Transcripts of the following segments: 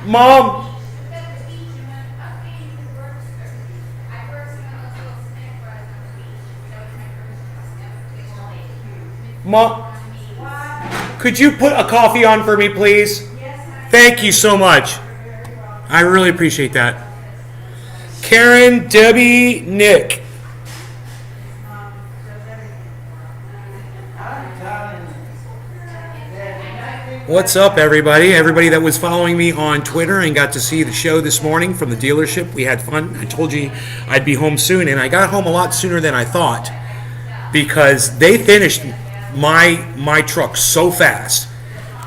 Mom. Mom, could you put a coffee on for me, please? Thank you so much. I really appreciate that. Karen, Debbie, Nick. What's up, everybody? Everybody that was following me on Twitter and got to see the show this morning from the dealership. We had fun. I told you I'd be home soon, and I got home a lot sooner than I thought because they finished my truck so fast.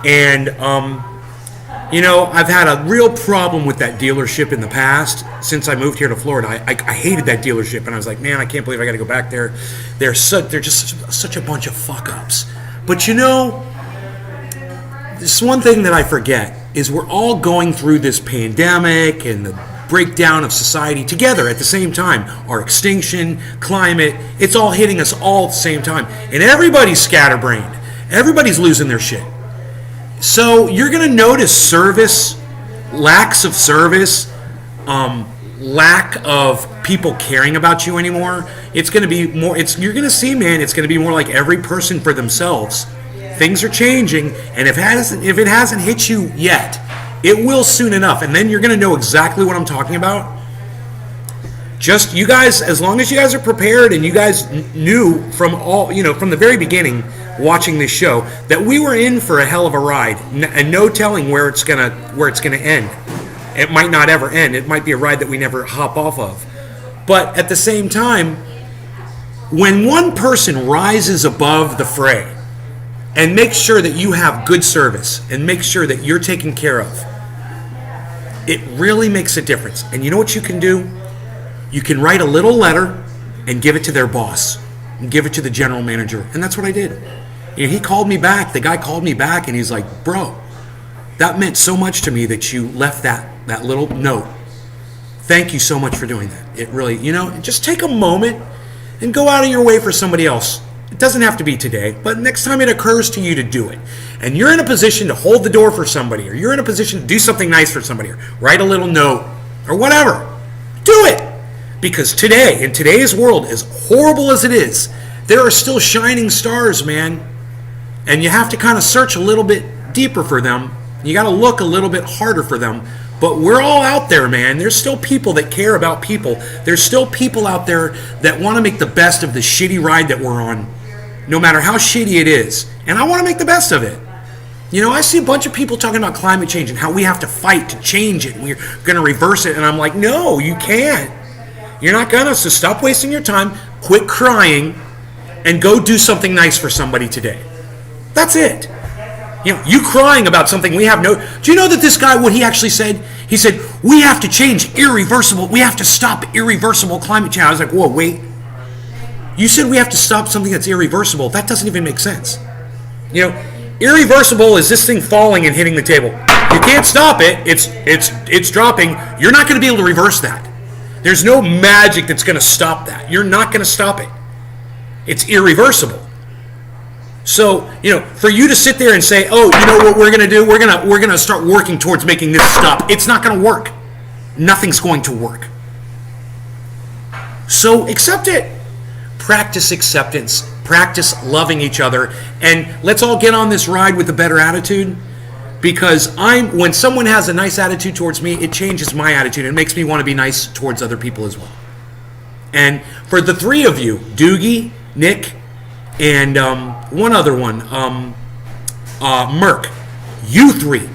And I've had a real problem with that dealership in the past since I moved here to Florida. I hated that dealership, and I was like, man, I can't believe I got to go back there. They're just such a bunch of fuck ups. But this one thing that I forget is we're all going through this pandemic and the breakdown of society together at the same time. Our extinction, climate, it's all hitting us all at the same time. And everybody's scatterbrained. Everybody's losing their shit. So you're going to notice service, lacks of service, lack of people caring about you anymore. It's going to be more, you're going to see, man, it's going to be more like every person for themselves. Things are changing, and if it hasn't hit you yet, it will soon enough, and then you're going to know exactly what I'm talking about. Just you guys, as long as you guys are prepared and you guys knew from the very beginning watching this show that we were in for a hell of a ride, and no telling where it's gonna end. It might not ever end. It might be a ride that we never hop off of. But at the same time, when one person rises above the fray and make sure that you have good service and make sure that you're taken care of, it really makes a difference. And you know what you can do? You can write a little letter and give it to their boss and give it to the general manager. And that's what I did. He called me back. The guy called me back and he's like, bro, that meant so much to me that you left that little note. Thank you so much for doing that. It really, just take a moment and go out of your way for somebody else. It doesn't have to be today, but next time it occurs to you to do it, and you're in a position to hold the door for somebody, or you're in a position to do something nice for somebody, or write a little note, or whatever, do it. Because today, in today's world, as horrible as it is, there are still shining stars, man. And you have to kind of search a little bit deeper for them. You got to look a little bit harder for them. But we're all out there, man. There's still people that care about people. There's still people out there that want to make the best of the shitty ride that we're on, no matter how shitty it is. And I want to make the best of it. I see a bunch of people talking about climate change and how we have to fight to change it. And we're going to reverse it. And I'm like, no, you can't. You're not going to. So stop wasting your time. Quit crying and go do something nice for somebody today. That's it. You crying about something we have no... Do you know that this guy, what he actually said? He said, we have to change irreversible... We have to stop irreversible climate change. I was like, whoa, wait. You said we have to stop something that's irreversible. That doesn't even make sense. Irreversible is this thing falling and hitting the table. You can't stop it. It's dropping. You're not going to be able to reverse that. There's no magic that's going to stop that. You're not going to stop it. It's irreversible. So, for you to sit there and say, oh, you know what we're going to do? We're going to start working towards making this stop. It's not going to work. Nothing's going to work. So accept it. Practice acceptance. Practice loving each other. And let's all get on this ride with a better attitude. Because when someone has a nice attitude towards me, it changes my attitude. It makes me want to be nice towards other people as well. And for the three of you, Doogie, Nick, and one other one, Merck, you three,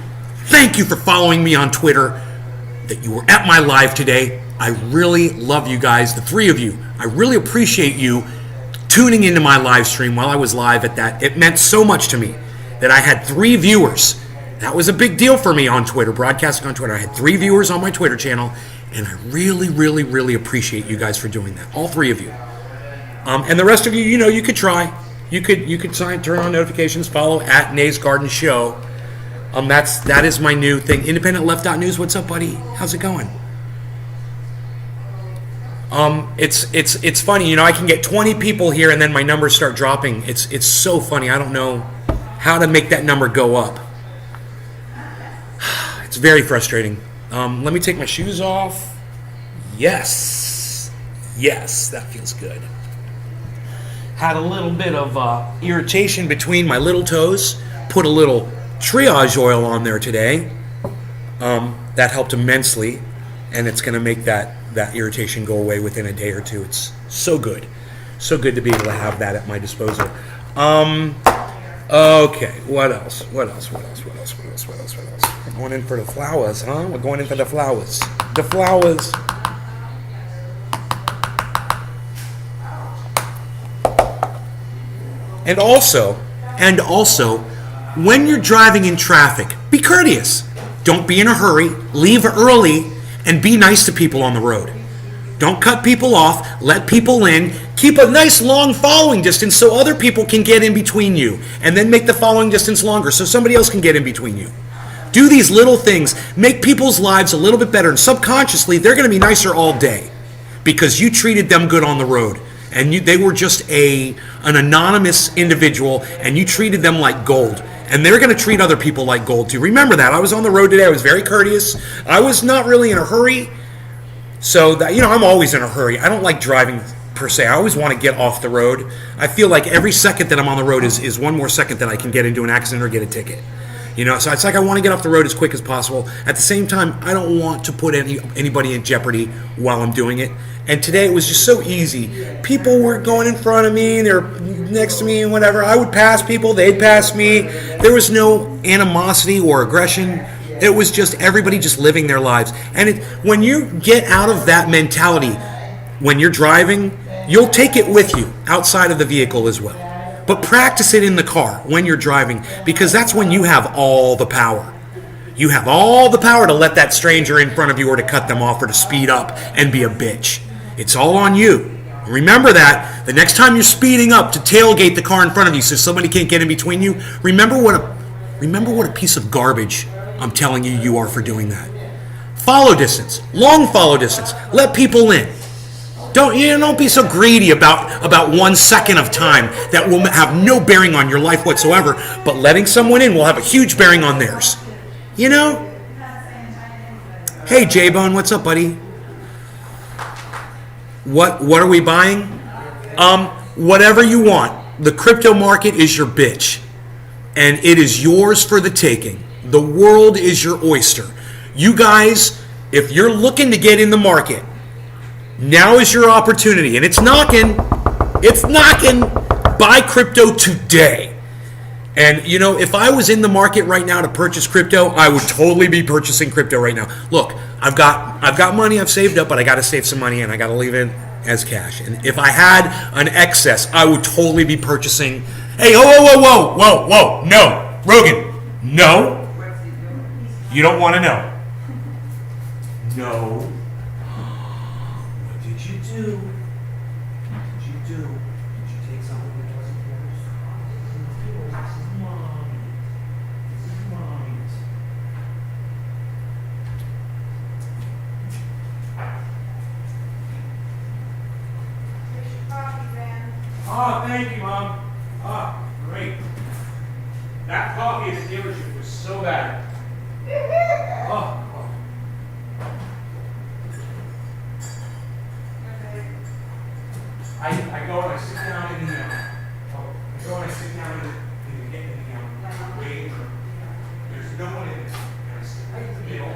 thank you for following me on Twitter, that you were at my live today. I really love you guys, the three of you. I really appreciate you tuning into my live stream while I was live at that. It meant so much to me that I had 3 viewers. That was a big deal for me on Twitter, broadcasting on Twitter. I had 3 viewers on my Twitter channel, and I really, really, really appreciate you guys for doing that, all 3 of you. And the rest of you, you could try. You could turn on notifications, follow at Nays Garden Show. That is my new thing. IndependentLeft.News, what's up, buddy? How's it going? It's funny, I can get 20 people here and then my numbers start dropping. It's so funny. I don't know how to make that number go up. It's very frustrating. Let me take my shoes off. Yes. Yes, that feels good. Had a little bit of irritation between my little toes. Put a little triage oil on there today. That helped immensely, and it's going to make that irritation go away within a day or two. It's so good. So good to be able to have that at my disposal. Okay, what else? We're going in for the flowers, huh? We're going in for the flowers. The flowers. And also, when you're driving in traffic, be courteous. Don't be in a hurry. Leave early and be nice to people on the road. Don't cut people off. Let people in. Keep a nice long following distance so other people can get in between you. And then make the following distance longer so somebody else can get in between you. Do these little things. Make people's lives a little bit better. And subconsciously, they're going to be nicer all day because you treated them good on the road. And they were just an anonymous individual, and you treated them like gold. And they're going to treat other people like gold too. Remember that. I was on the road today. I was very courteous. I was not really in a hurry. So, that, I'm always in a hurry. I don't like driving per se. I always want to get off the road. I feel like every second that I'm on the road is one more second that I can get into an accident or get a ticket. So it's like I want to get off the road as quick as possible. At the same time, I don't want to put anybody in jeopardy while I'm doing it. And today it was just so easy. People were going in front of me, they're next to me and whatever. I would pass people, they'd pass me. There was no animosity or aggression. It was just everybody just living their lives. And when you get out of that mentality, when you're driving, you'll take it with you outside of the vehicle as well. But practice it in the car when you're driving, because that's when you have all the power. You have all the power to let that stranger in front of you or to cut them off or to speed up and be a bitch. It's all on you. Remember that. The next time you're speeding up to tailgate the car in front of you so somebody can't get in between you, remember what a piece of garbage I'm telling you are for doing that. Follow distance. Long follow distance. Let people in. Don't be so greedy about 1 second of time that will have no bearing on your life whatsoever, but letting someone in will have a huge bearing on theirs. Hey, J-Bone, what's up, buddy? What are we buying? Whatever you want. The crypto market is your bitch, and it is yours for the taking. The world is your oyster. You guys, if you're looking to get in the market, now is your opportunity, and it's knocking. It's knocking. Buy crypto today. And if I was in the market right now to purchase crypto, I would totally be purchasing crypto right now. Look, I've got money I've saved up, but I got to save some money and I got to leave it as cash. And if I had an excess, I would totally be purchasing. Hey, whoa, no, Rogan, no. You don't want to know. No. What did you do? What did you do? Did you take something that wasn't yours? This is Mommy. This is Mommy's. Here's your coffee, Van. Oh, thank you, Mom. Oh, great. That coffee at the dealership was so bad. Oh. I go and I sit down in the waiting room. There's no one in there. And I sit right in the middle.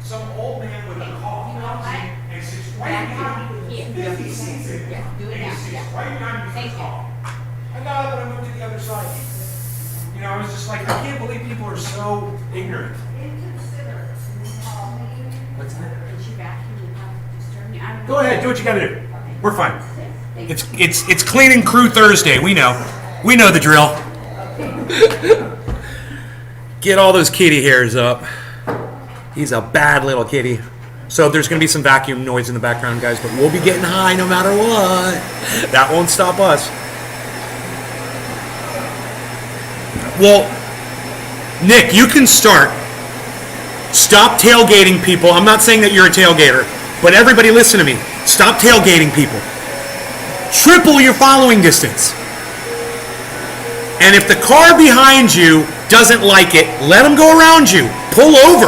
Some old man with a coffee comes in and sits right behind me. 50 seats in there. And he sits right behind me for the coffee. I got up and I moved to the other side. I was just like, I can't believe people are so ignorant. Inconsiderate. What's that? Did you vacuum and have to disturb me? Go ahead, do what you gotta do. We're fine. It's cleaning crew Thursday. We know the drill. Get all those kitty hairs up. He's a bad little kitty. So there's gonna be some vacuum noise in the background, guys, but we'll be getting high no matter what. That won't stop us. Well, Nick, you can start. Stop tailgating people. I'm not saying that you're a tailgater, but everybody listen to me. Stop tailgating people. Triple your following distance. And if the car behind you doesn't like it, let them go around you. pull over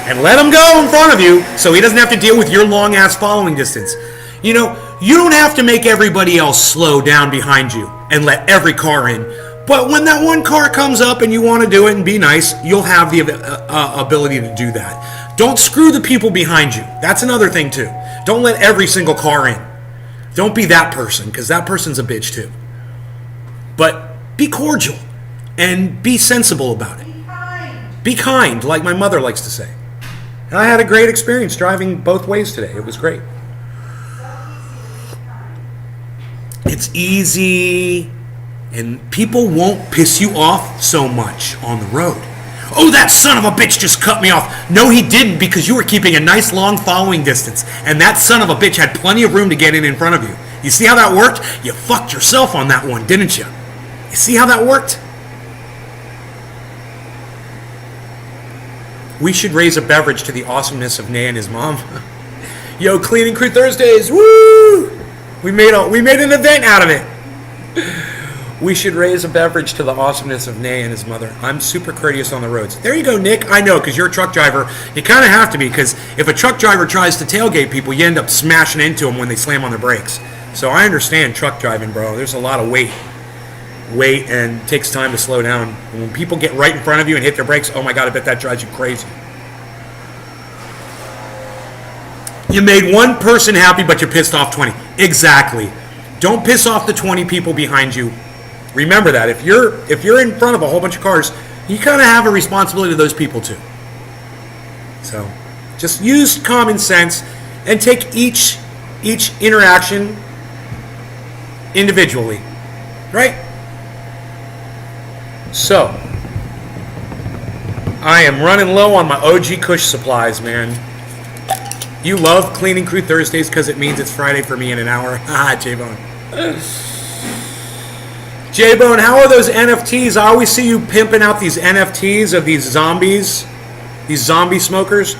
and let him go in front of you so he doesn't have to deal with your long-ass following distance. You know, you don't have to make everybody else slow down behind you and let every car in. But when that one car comes up and you want to do it and be nice, you'll have the ability to do that. Don't screw the people behind you. That's another thing too. Don't let every single car in. Don't be that person, because that person's a bitch too. But be cordial and be sensible about it. Be kind, like my mother likes to say. And I had a great experience driving both ways today. It was great. It's easy, and people won't piss you off so much on the road. Oh, that son of a bitch just cut me off. No, he didn't, because you were keeping a nice long following distance, and that son of a bitch had plenty of room to get in front of you. You see how that worked? You fucked yourself on that one, didn't you? You see how that worked? We should raise a beverage to the awesomeness of Nay and his mom. Yo, Cleaning Crew Thursdays, woo! We made an event out of it. We should raise a beverage to the awesomeness of Nay and his mother. I'm super courteous on the roads. There you go, Nick. I know, because you're a truck driver. You kind of have to be, because if a truck driver tries to tailgate people, you end up smashing into them when they slam on their brakes. So I understand truck driving, bro. There's a lot of weight, and it takes time to slow down. And when people get right in front of you and hit their brakes, oh my God, I bet that drives you crazy. You made one person happy, but you pissed off 20. Exactly. Don't piss off the 20 people behind you. Remember that. If you're in front of a whole bunch of cars, you kind of have a responsibility to those people too. So just use common sense and take each interaction individually. Right? So I am running low on my OG Kush supplies, man. You love Cleaning Crew Thursdays because it means it's Friday for me in an hour. Ah, J-Bone. J-Bone, how are those NFTs? I always see you pimping out these NFTs of these zombies, these zombie smokers.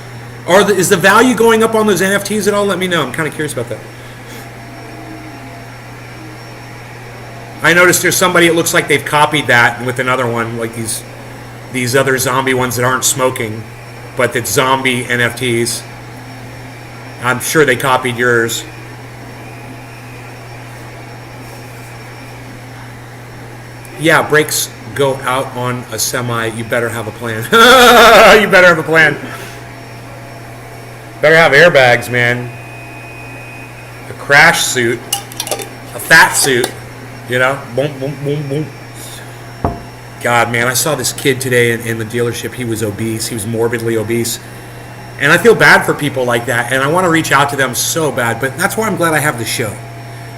Is the value going up on those NFTs at all? Let me know. I'm kind of curious about that. I noticed there's somebody, it looks like they've copied that with another one, like these other zombie ones that aren't smoking, but that's zombie NFTs. I'm sure they copied yours. Yeah, brakes go out on a semi. You better have a plan. You better have a plan. Better have airbags, man. A crash suit. A fat suit. You know? Boom, boom, boom, boom. God, man, I saw this kid today in the dealership. He was obese. He was morbidly obese. And I feel bad for people like that. And I want to reach out to them so bad. But that's why I'm glad I have the show.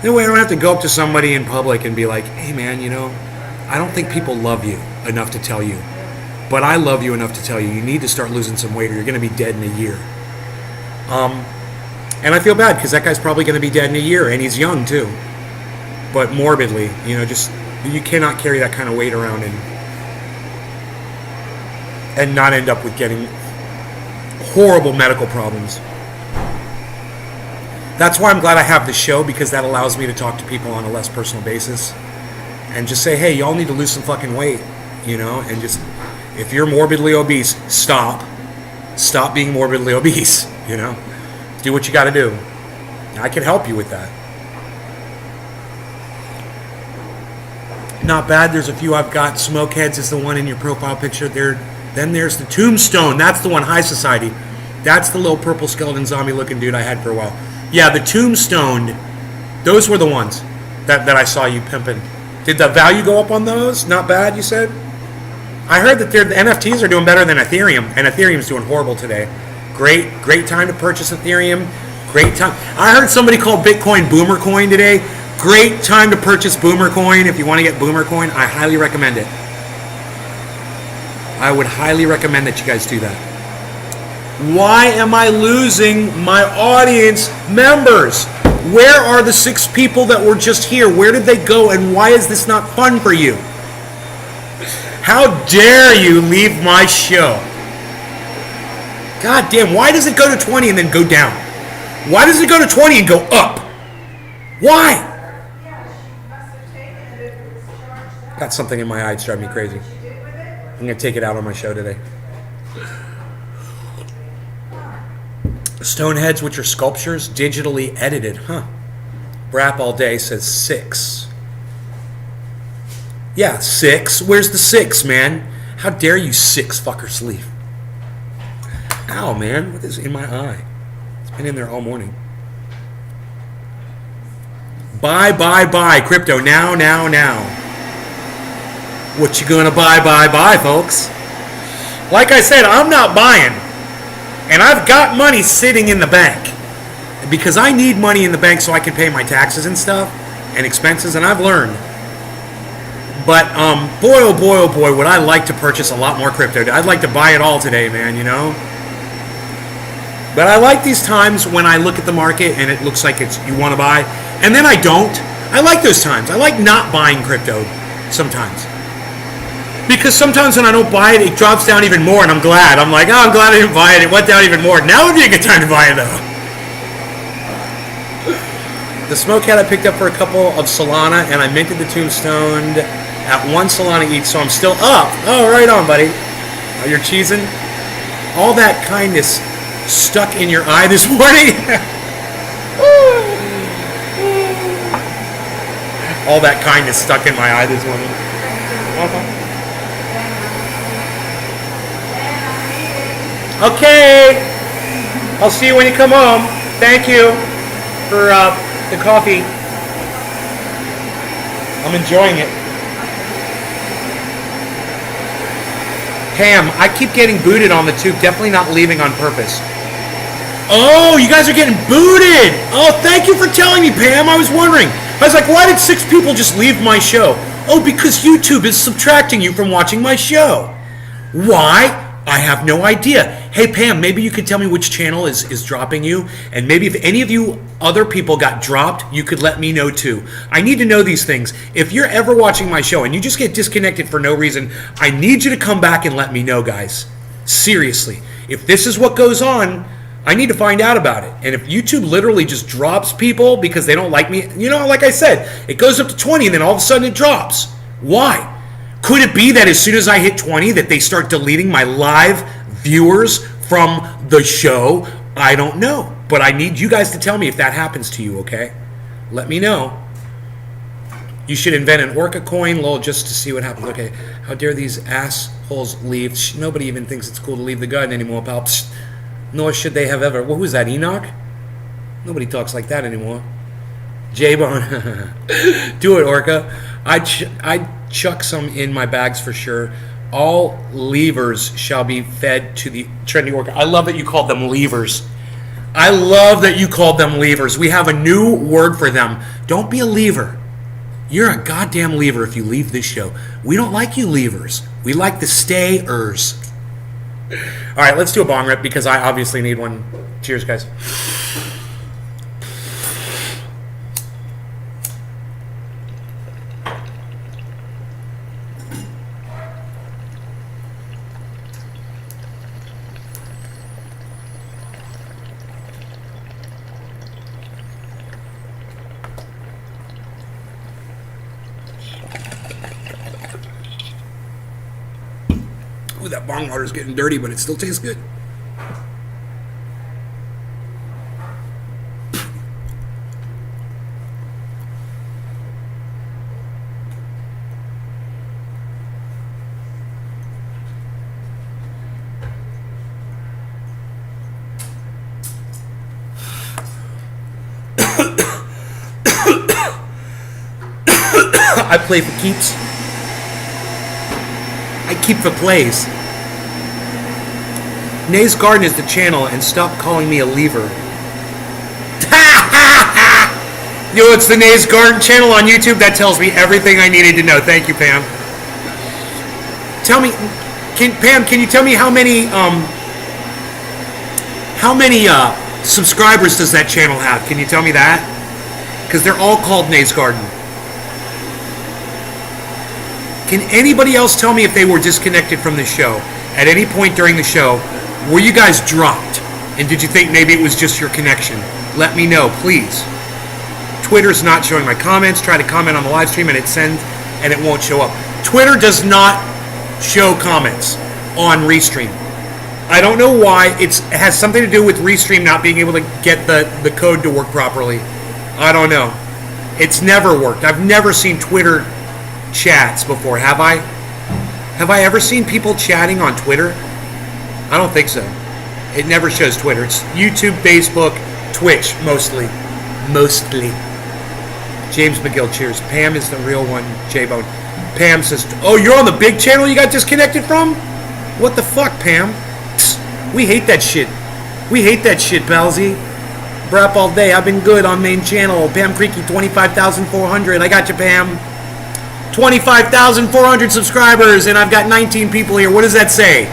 That way I don't have to go up to somebody in public and be like, hey, man, you know, I don't think people love you enough to tell you. But I love you enough to tell you need to start losing some weight or you're going to be dead in a year. And I feel bad because that guy's probably going to be dead in a year. And he's young, too. But morbidly, you know, just you cannot carry that kind of weight around and not end up with getting horrible medical problems. That's why I'm glad I have the show, because that allows me to talk to people on a less personal basis and just say, hey, y'all need to lose some fucking weight, you know, and just, if you're morbidly obese, stop being morbidly obese, you know, do what you got to do. I can help you with that. Not bad. There's a few I've got. Smokeheads is the one in your profile picture there. Then there's the Tombstone. That's the one, High Society. That's the little purple skeleton zombie looking dude I had for a while. Yeah, the Tombstone, those were the ones that I saw you pimping. Did the value go up on those? Not bad, you said? I heard that the NFTs are doing better than Ethereum, and Ethereum's doing horrible today. Great time to purchase Ethereum. Great time. I heard somebody called Bitcoin Boomer Coin today. Great time to purchase Boomer Coin. If you want to get Boomer Coin, I highly recommend it. I would highly recommend that you guys do that. Why am I losing my audience members? Where are the 6 people that were just here? Where did they go, and why is this not fun for you? How dare you leave my show? God damn, why does it go to 20 and then go down? Why does it go to 20 and go up? Why? Got something in my eye, it's driving me crazy. I'm going to take it out on my show today. Stoneheads, which are sculptures, digitally edited. Huh. Brap all day says 6. Yeah, 6. Where's the 6, man? How dare you 6 fuckers leave? Ow, man. What is in my eye? It's been in there all morning. Buy, buy, buy. Crypto. Now, now, now. What you gonna buy, folks? Like I said, I'm not buying. And I've got money sitting in the bank. Because I need money in the bank so I can pay my taxes and stuff. And expenses, and I've learned. But, boy, oh boy, would I like to purchase a lot more crypto. I'd like to buy it all today, man, you know? But I like these times when I look at the market and it looks like it's you want to buy. And then I don't. I like those times. I like not buying crypto sometimes. Because sometimes when I don't buy it, it drops down even more, and I'm glad. I'm like, oh, I'm glad I didn't buy it. It went down even more. Now would be a good time to buy it, though. The smoke hat I picked up for a couple of Solana, and I minted the tombstone at 1 Solana each, so I'm still up. Oh, right on, buddy. Oh, you're cheesing? All that kindness stuck in your eye this morning? All that kindness stuck in my eye this morning. Okay. I'll see you when you come home. Thank you for the coffee. I'm enjoying it. Pam, I keep getting booted on the tube. Definitely not leaving on purpose. Oh, you guys are getting booted. Oh, thank you for telling me, Pam. I was wondering. I was like, why did 6 people just leave my show? Oh, because YouTube is subtracting you from watching my show. Why? I have no idea. Hey, Pam, maybe you could tell me which channel is dropping you. And maybe if any of you other people got dropped, you could let me know too. I need to know these things. If you're ever watching my show and you just get disconnected for no reason, I need you to come back and let me know, guys. Seriously. If this is what goes on, I need to find out about it. And if YouTube literally just drops people because they don't like me, you know, like I said, it goes up to 20 and then all of a sudden it drops. Why? Could it be that as soon as I hit 20 that they start deleting my live viewers from the show? I don't know. But I need you guys to tell me if that happens to you, okay? Let me know. You should invent an Orca coin, lol, just to see what happens. Okay, how dare these assholes leave? Nobody even thinks it's cool to leave the garden anymore, pal. Psst. Nor should they have ever. What was that, Enoch? Nobody talks like that anymore. J-Bone. Do it, Orca. I'd chuck some in my bags for sure. All levers shall be fed to the trendy Orca. I love that you called them levers. I love that you called them levers. We have a new word for them. Don't be a lever. You're a goddamn lever if you leave this show. We don't like you levers. We like the stayers. All right, let's do a bong rip because I obviously need one. Cheers, guys. Ooh, that bong water is getting dirty, but it still tastes good. I play for keeps. I keep for plays. Nays Garden is the channel, and stop calling me a lever. Yo, it's the Nays Garden channel on YouTube. That tells me everything I needed to know. Thank you, Pam. Tell me, Pam, can you tell me how many subscribers does that channel have? Can you tell me that? Because they're all called Nays Garden. Can anybody else tell me if they were disconnected from the show at any point during the show? Were you guys dropped? And did you think maybe it was just your connection? Let me know, please. Twitter's not showing my comments. Try to comment on the live stream and it sends and it won't show up. Twitter does not show comments on Restream. I don't know why. It has something to do with Restream not being able to get the code to work properly. I don't know. It's never worked. I've never seen Twitter chats before, have I? Have I ever seen people chatting on Twitter? I don't think so. It never shows Twitter. It's YouTube, Facebook, Twitch, mostly. Mostly. James McGill, cheers. Pam is the real one, J-Bone. Pam says, oh, you're on the big channel you got disconnected from? What the fuck, Pam? Psst, we hate that shit. We hate that shit, Palsy. Brap all day. I've been good on main channel. Pam Creaky, 25,400. I got you, Pam. 25,400 subscribers, and I've got 19 people here. What does that say?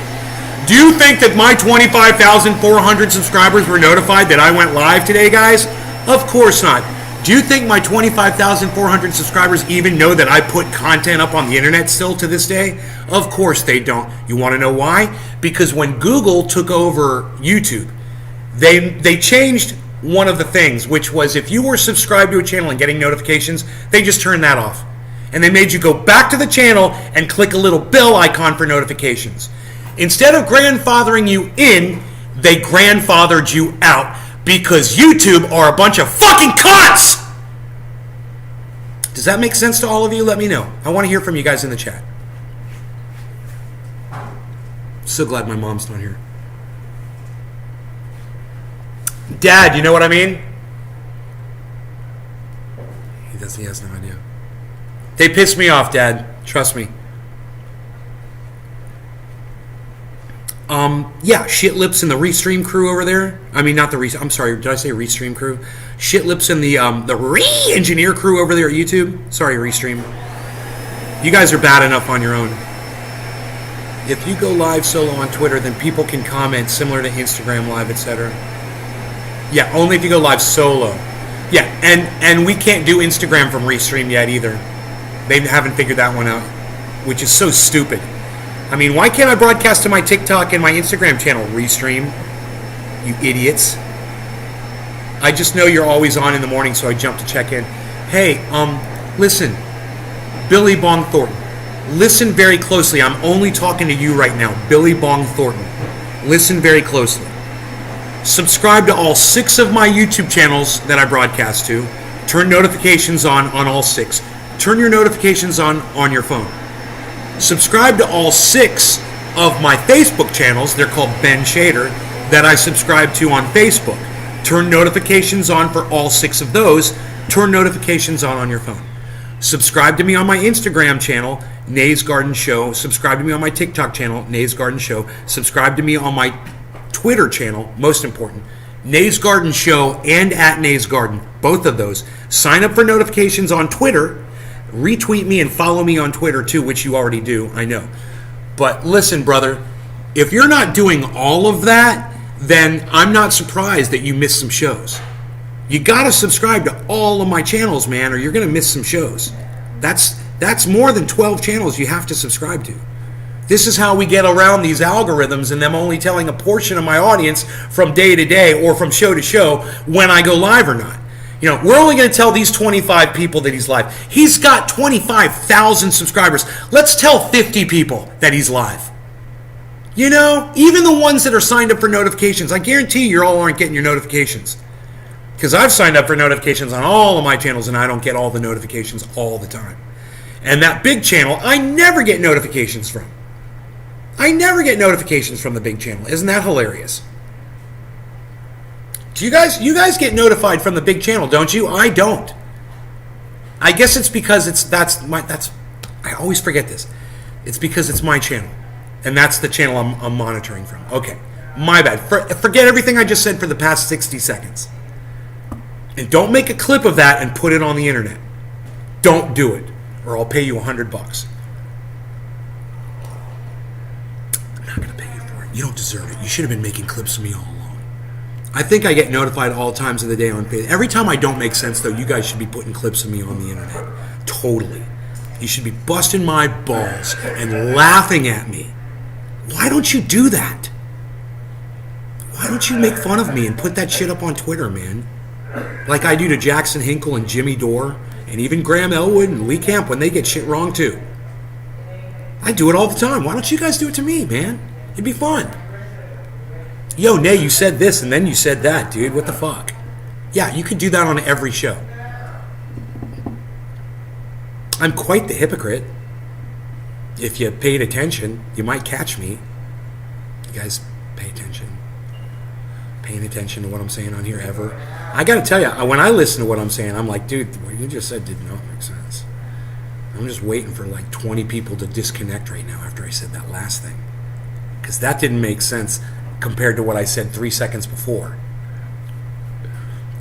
Do you think that my 25,400 subscribers were notified that I went live today, guys? Of course not. Do you think my 25,400 subscribers even know that I put content up on the internet still to this day? Of course they don't. You want to know why? Because when Google took over YouTube, they changed one of the things, which was if you were subscribed to a channel and getting notifications, they just turned that off. And they made you go back to the channel and click a little bell icon for notifications. Instead of grandfathering you in, they grandfathered you out because YouTube are a bunch of fucking cunts! Does that make sense to all of you? Let me know. I want to hear from you guys in the chat. So glad my mom's not here. Dad, you know what I mean? He has no idea. They piss me off, Dad. Trust me. Yeah, shit lips in the Restream crew over there. I mean, not the I'm sorry, did I say Restream crew? Shit lips in the re-engineer crew over there at YouTube. Sorry, Restream. You guys are bad enough on your own. If you go live solo on Twitter, then people can comment similar to Instagram Live, etc. Yeah, only if you go live solo. Yeah, and we can't do Instagram from Restream yet either. They haven't figured that one out, which is so stupid. I mean, why can't I broadcast to my TikTok and my Instagram channel? Restream, you idiots. I just know you're always on in the morning, so I jump to check in. Hey, listen, Billy Bong Thornton. Listen very closely. I'm only talking to you right now, Billy Bong Thornton. Listen very closely. Subscribe to all 6 of my YouTube channels that I broadcast to. Turn notifications on all 6. Turn your notifications on your phone. Subscribe to all 6 of my Facebook channels. They're called Ben Shader, that I subscribe to on Facebook. Turn notifications on for all 6 of those. Turn notifications on your phone. Subscribe to me on my Instagram channel, Nays Garden Show. Subscribe to me on my TikTok channel, Nays Garden Show. Subscribe to me on my Twitter channel, most important, Nays Garden Show and at Nays Garden. Both of those. Sign up for notifications on Twitter. Retweet me and follow me on Twitter too, which you already do, I know. But listen, brother, if you're not doing all of that, then I'm not surprised that you missed some shows. You gotta subscribe to all of my channels, man, or you're gonna miss some shows. That's more than 12 channels you have to subscribe to. This is how we get around these algorithms and them only telling a portion of my audience from day to day or from show to show when I go live or not. You know, we're only going to tell these 25 people that he's live. He's got 25,000 subscribers. Let's tell 50 people that he's live. You know, even the ones that are signed up for notifications, I guarantee you all aren't getting your notifications. Because I've signed up for notifications on all of my channels and I don't get all the notifications all the time. And that big channel, I never get notifications from. I never get notifications from the big channel. Isn't that hilarious? Do you guys get notified from the big channel, don't you? I don't. I guess it's because I always forget this. It's because it's my channel. And that's the channel I'm monitoring from. Okay. My bad. Forget everything I just said for the past 60 seconds. And don't make a clip of that and put it on the internet. Don't do it, or I'll pay you $100. I'm not going to pay you for it. You don't deserve it. You should have been making clips of me all along. I think I get notified all times of the day on Facebook. Every time I don't make sense, though, you guys should be putting clips of me on the internet. Totally. You should be busting my balls and laughing at me. Why don't you do that? Why don't you make fun of me and put that shit up on Twitter, man? Like I do to Jackson Hinkle and Jimmy Dore and even Graham Elwood and Lee Camp when they get shit wrong, too. I do it all the time. Why don't you guys do it to me, man? It'd be fun. Yo, Nay, you said this and then you said that, dude. What the fuck? Yeah, you could do that on every show. I'm quite the hypocrite. If you paid attention, you might catch me. You guys pay attention. Paying attention to what I'm saying on here ever. I gotta tell you, when I listen to what I'm saying, I'm like, dude, what you just said did not make sense. I'm just waiting for like 20 people to disconnect right now after I said that last thing. Because that didn't make sense compared to what I said 3 seconds before.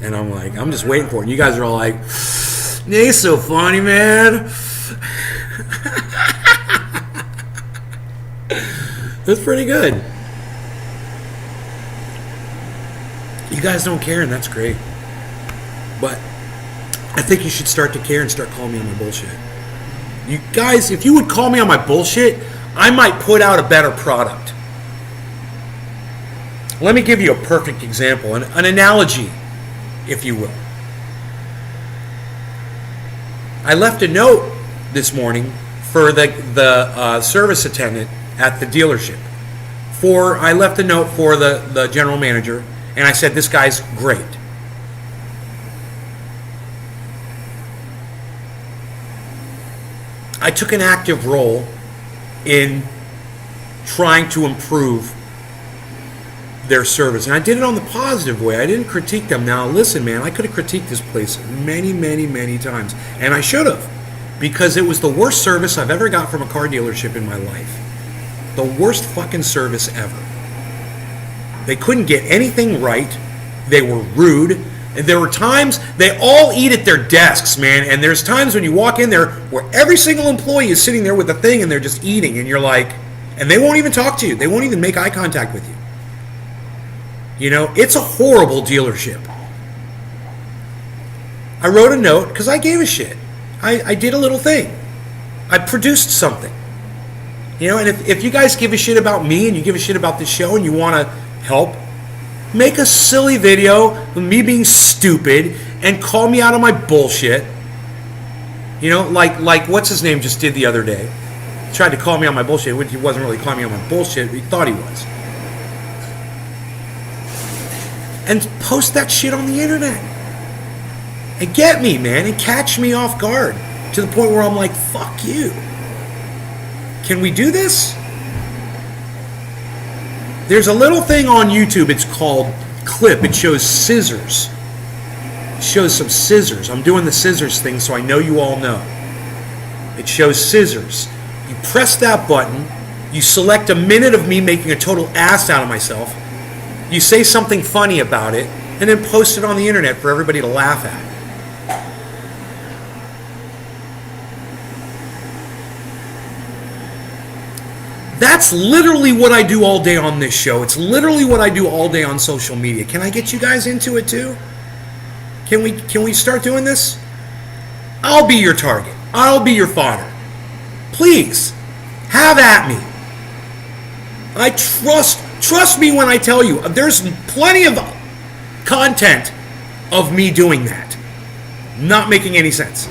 And I'm like, I'm just waiting for it. And you guys are all like, Nate's so funny, man. That's pretty good. You guys don't care, and that's great. But I think you should start to care and start calling me on my bullshit. You guys, if you would call me on my bullshit, I might put out a better product. Let me give you a perfect example, an analogy, if you will. I left a note this morning for the service attendant at the dealership. I left a note for the general manager, and I said, this guy's great. I took an active role in trying to improve their service. And I did it on the positive way. I didn't critique them. Now, listen, man, I could have critiqued this place many, many, many times. And I should have. Because it was the worst service I've ever got from a car dealership in my life. The worst fucking service ever. They couldn't get anything right. They were rude. And there were times, they all eat at their desks, man. And there's times when you walk in there where every single employee is sitting there with a thing and they're just eating. And you're like, and they won't even talk to you. They won't even make eye contact with you. You know, it's a horrible dealership. I wrote a note because I gave a shit. I did a little thing. I produced something. You know, and if you guys give a shit about me and you give a shit about this show and you want to help, make a silly video of me being stupid and call me out on my bullshit. You know, like what's his name just did the other day. He tried to call me on my bullshit. He wasn't really calling me on my bullshit, but he thought he was. And post that shit on the internet. And get me, man, and catch me off guard to the point where I'm like, fuck you. Can we do this? There's a little thing on YouTube, it's called Clip. It shows scissors. It shows some scissors. I'm doing the scissors thing so I know you all know. It shows scissors. You press that button, you select a minute of me making a total ass out of myself, you say something funny about it, and then post it on the internet for everybody to laugh at. That's literally what I do all day on this show. It's literally what I do all day on social media. Can I get you guys into it too? Can we start doing this? I'll be your target. I'll be your fodder. Please, have at me. I trust me when I tell you, there's plenty of content of me doing that. Not making any sense.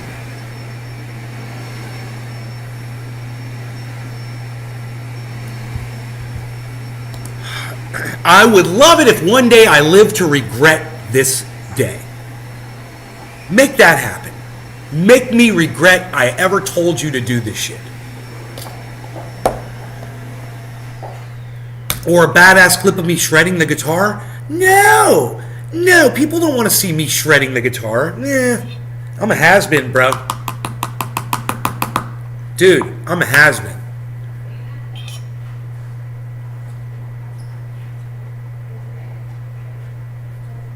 I would love it if one day I live to regret this day. Make that happen. Make me regret I ever told you to do this shit. Or a badass clip of me shredding the guitar? No, people don't want to see me shredding the guitar. Nah, I'm a has-been, bro. Dude, I'm a has-been.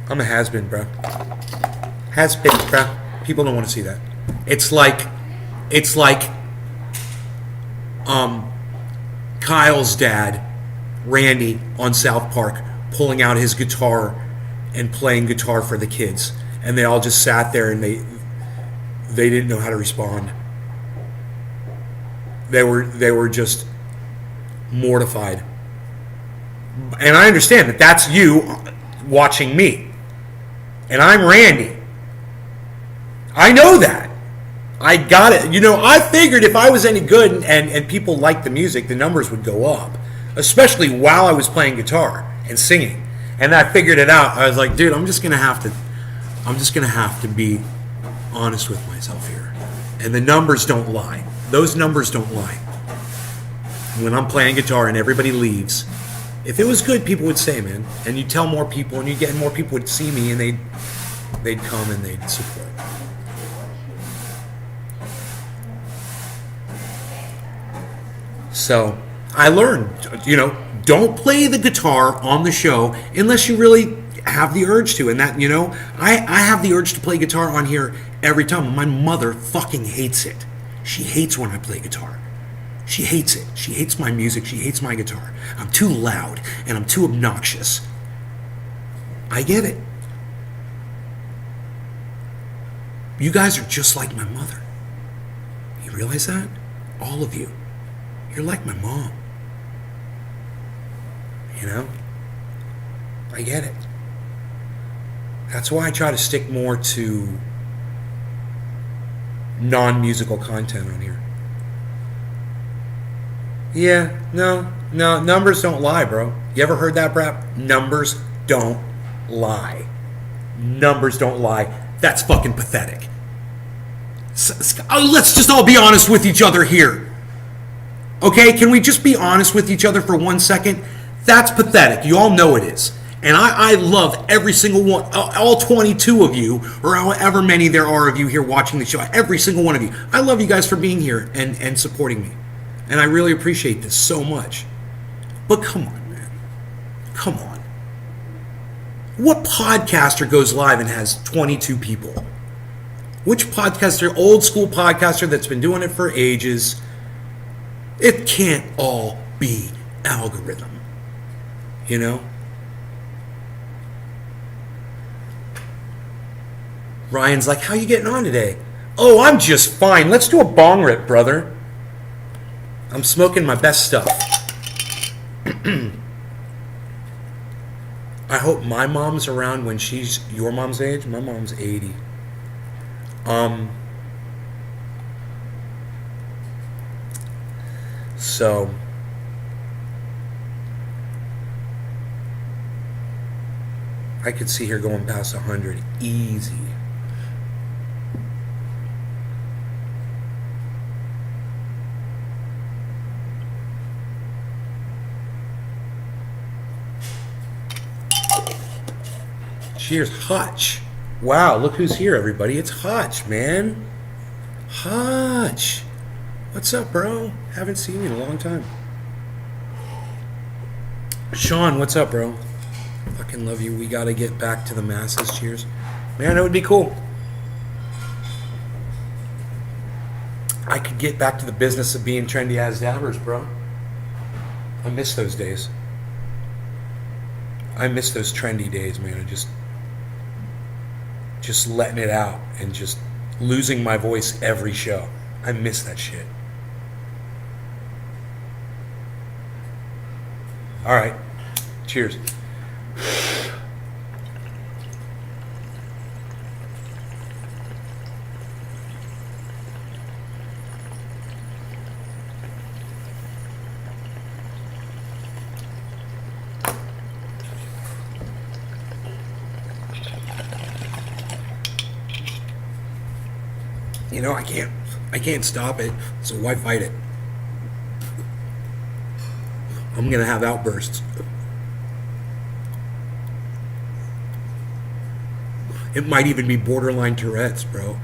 I'm a has-been, bro. Has-been, bro. People don't want to see that. It's like Kyle's dad, Randy, on South Park, pulling out his guitar and playing guitar for the kids. And they all just sat there and they didn't know how to respond. They were just mortified. And I understand that that's you watching me. And I'm Randy. I know that. I got it. You know, I figured if I was any good and people liked the music, the numbers would go up. Especially while I was playing guitar. and singing. And I figured it out. I was like, dude, I'm just gonna have to be honest with myself here. And the numbers don't lie. Those numbers don't lie. When I'm playing guitar and everybody leaves, if it was good, people would say, man. And you tell more people, and you get more people would see me, and they'd come and they'd support. So I learned, don't play the guitar on the show unless you really have the urge to. And that, I have the urge to play guitar on here every time. My mother fucking hates it. She hates when I play guitar. She hates it. She hates my music. She hates my guitar. I'm too loud and I'm too obnoxious. I get it. You guys are just like my mother. You realize that? All of you. You're like my mom. I get it. That's why I try to stick more to non-musical content on here. Yeah, no, numbers don't lie, bro. You ever heard that, Brap? Numbers don't lie. Numbers don't lie. That's fucking pathetic. Let's just all be honest with each other here. Okay, can we just be honest with each other for 1 second? That's pathetic. You all know it is. And I love every single one, all 22 of you, or however many there are of you here watching the show, every single one of you. I love you guys for being here and supporting me. And I really appreciate this so much. But come on, man. Come on. What podcaster goes live and has 22 people? Which podcaster, old school podcaster that's been doing it for ages? It can't all be algorithm. Ryan's like, how you getting on today? Oh, I'm just fine. Let's do a bong rip, brother. I'm smoking my best stuff. I hope my mom's around when she's your mom's age. My mom's 80. So I could see her going past 100 easy. Cheers, Hutch. Wow, look who's here, everybody. It's Hutch, man. Hutch. What's up, bro? Haven't seen you in a long time. Sean, what's up, bro? Fucking love you. We gotta get back to the masses. Cheers. Man, that would be cool. I could get back to the business of being trendy as dabbers, bro. I miss those days. I miss those trendy days, man. Just letting it out and just losing my voice every show. I miss that shit. All right. Cheers. I can't stop it, so why fight it? I'm gonna have outbursts. It might even be borderline Tourette's, bro.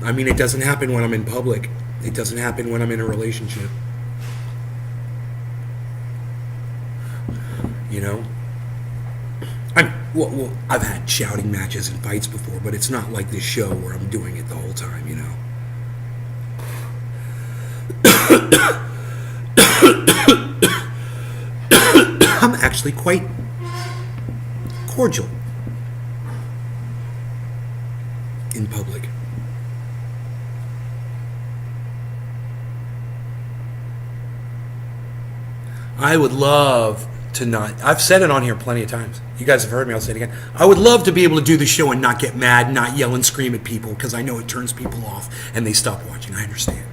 I mean, it doesn't happen when I'm in public. It doesn't happen when I'm in a relationship. Well, I've had shouting matches and fights before, but it's not like this show where I'm doing it the whole time, I'm actually quite cordial in public. I would love to not. I've said it on here plenty of times. You guys have heard me. I'll say it again. I would love to be able to do the show and not get mad, not yell and scream at people, because I know it turns people off and they stop watching. I understand.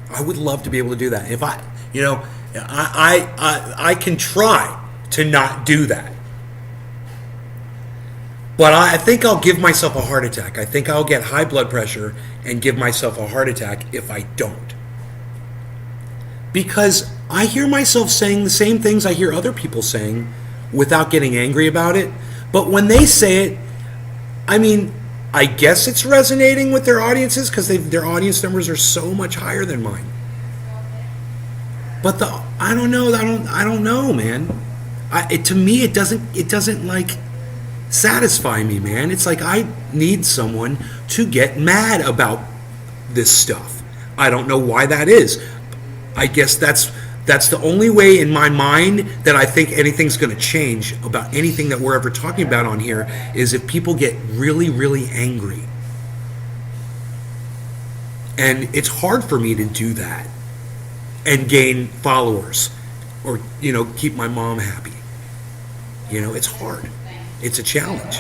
I would love to be able to do that. If I can try to not do that. But I think I'll give myself a heart attack. I think I'll get high blood pressure and give myself a heart attack if I don't. Because I hear myself saying the same things I hear other people saying without getting angry about it. But when they say it, I mean, I guess it's resonating with their audiences because their audience numbers are so much higher than mine. But I don't know, man. To me, it doesn't like satisfy me, man. It's like I need someone to get mad about this stuff. I don't know why that is. I guess that's the only way in my mind that I think anything's going to change about anything that we're ever talking about on here is if people get really, really angry. And it's hard for me to do that and gain followers or, keep my mom happy. It's hard. It's a challenge.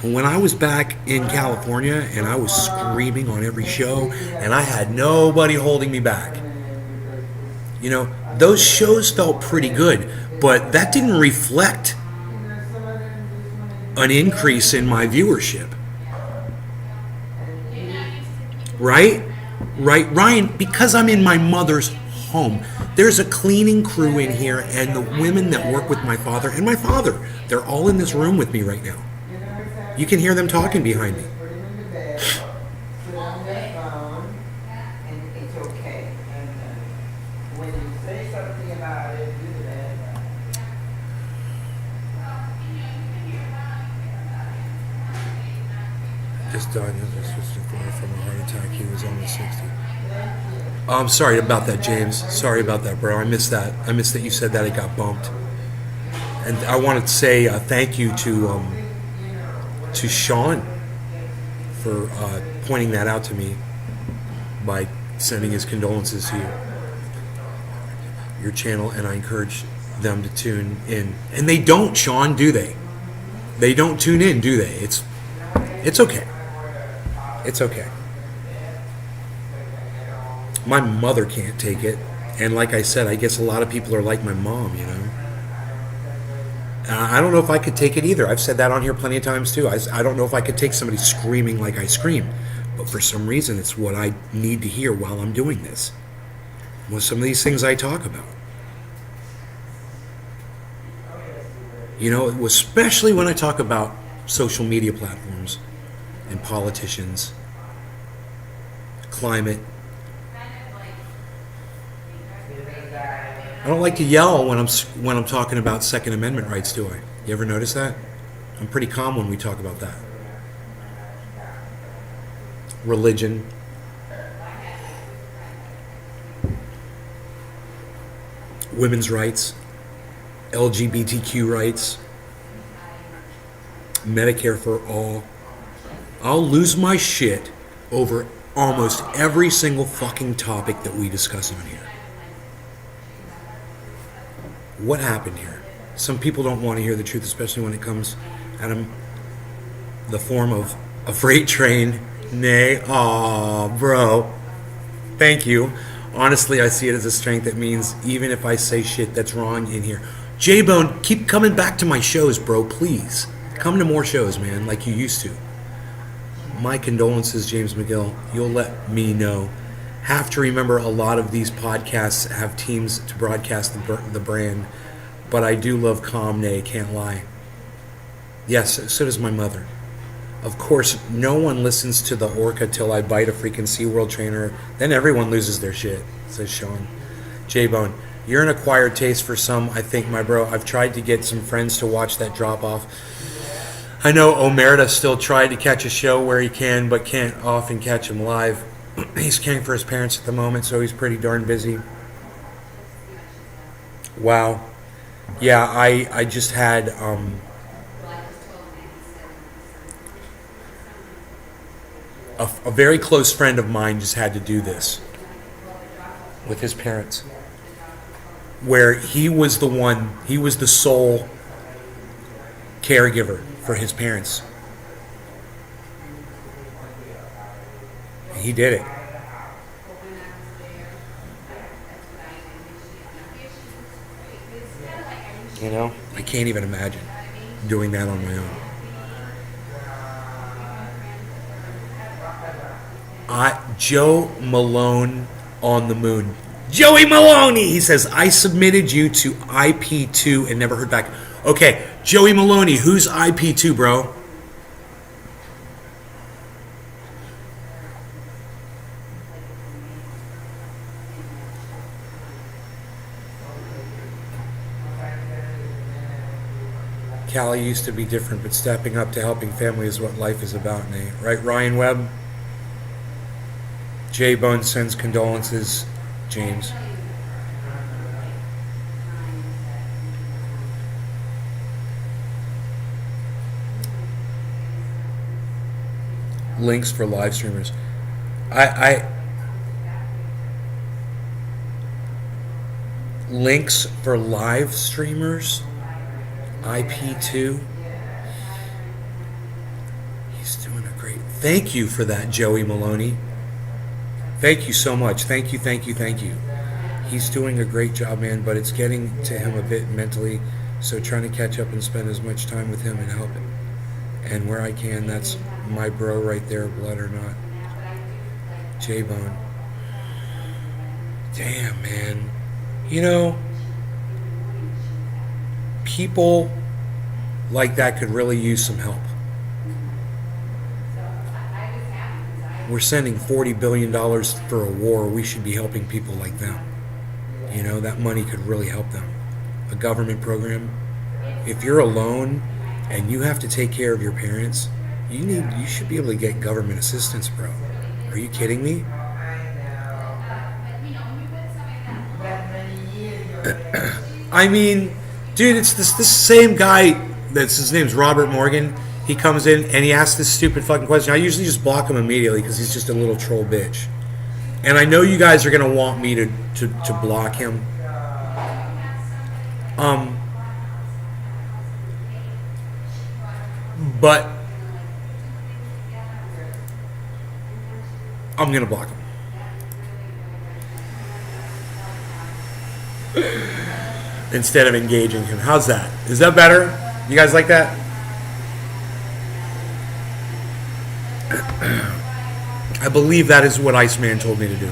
And when I was back in California and I was screaming on every show and I had nobody holding me back, those shows felt pretty good, but that didn't reflect an increase in my viewership. Right, Ryan, because I'm in my mother's home. There's a cleaning crew in here and the women that work with my father and my father, they're all in this room with me right now. You can hear them talking behind me. Just died from a heart attack. He was almost 60. I'm sorry about that, James. Sorry about that, bro. I missed that. I missed that you said that it got bumped. And I wanted to say thank you to Sean for pointing that out to me by sending his condolences to your channel, and I encourage them to tune in. And they don't, Sean, do they? They don't tune in, do they? It's okay. It's okay. My mother can't take it, and like I said, I guess a lot of people are like my mom, I don't know if I could take it either. I've said that on here plenty of times too. I don't know if I could take somebody screaming like I scream, but for some reason it's what I need to hear while I'm doing this. With some of these things I talk about. Especially when I talk about social media platforms and politicians, climate. I don't like to yell when I'm talking about Second Amendment rights, do I? You ever notice that? I'm pretty calm when we talk about that. Religion. Women's rights. LGBTQ rights. Medicare for all. I'll lose my shit over almost every single fucking topic that we discuss on here. What happened here? Some people don't want to hear the truth, especially when it comes out of the form of a freight train. Nay, aw, bro. Thank you. Honestly, I see it as a strength that means even if I say shit that's wrong in here. J-Bone, keep coming back to my shows, bro, please. Come to more shows, man, like you used to. My condolences, James McGill. You'll let me know. Have to remember a lot of these podcasts have teams to broadcast the brand, but I do love Calm Nay, can't lie. Yes, so does my mother. Of course, no one listens to the orca till I bite a freaking SeaWorld trainer. Then everyone loses their shit, says Sean. J-Bone, you're an acquired taste for some, I think, my bro. I've tried to get some friends to watch that drop-off. I know Omerta still tried to catch a show where he can, but can't often catch him live. He's caring for his parents at the moment, so he's pretty darn busy. Wow. Yeah, I just had a very close friend of mine just had to do this with his parents. where he was the sole caregiver for his parents. He did it. You know, I can't even imagine doing that on my own. Joe Malone on the moon. Joey Maloney, he says, I submitted you to IP2 and never heard back. Okay, Joey Maloney, who's IP2, bro? Cali used to be different, but stepping up to helping family is what life is about, Nate. Right, Ryan Webb? J Bone sends condolences, James. Links for live streamers. Links for live streamers? IP2. He's doing a great. Thank you for that, Joey Maloney. Thank you so much. Thank you. He's doing a great job, man, but it's getting to him a bit mentally, so trying to catch up and spend as much time with him and help him. And where I can, that's my bro right there, blood or not. J-Bone. Damn, man. You know, people like that could really use some help. We're sending $40 billion for a war. We should be helping people like them. You know, that money could really help them. A government program. If you're alone and you have to take care of your parents, you should be able to get government assistance, bro. Are you kidding me? I mean, dude, it's this same guy. His name's Robert Morgan. He comes in and he asks this stupid fucking question. I usually just block him immediately because he's just a little troll bitch. And I know you guys are gonna want me to block him. But I'm gonna block him. Instead of engaging him. How's that? Is that better? You guys like that? I believe that is what Iceman told me to do.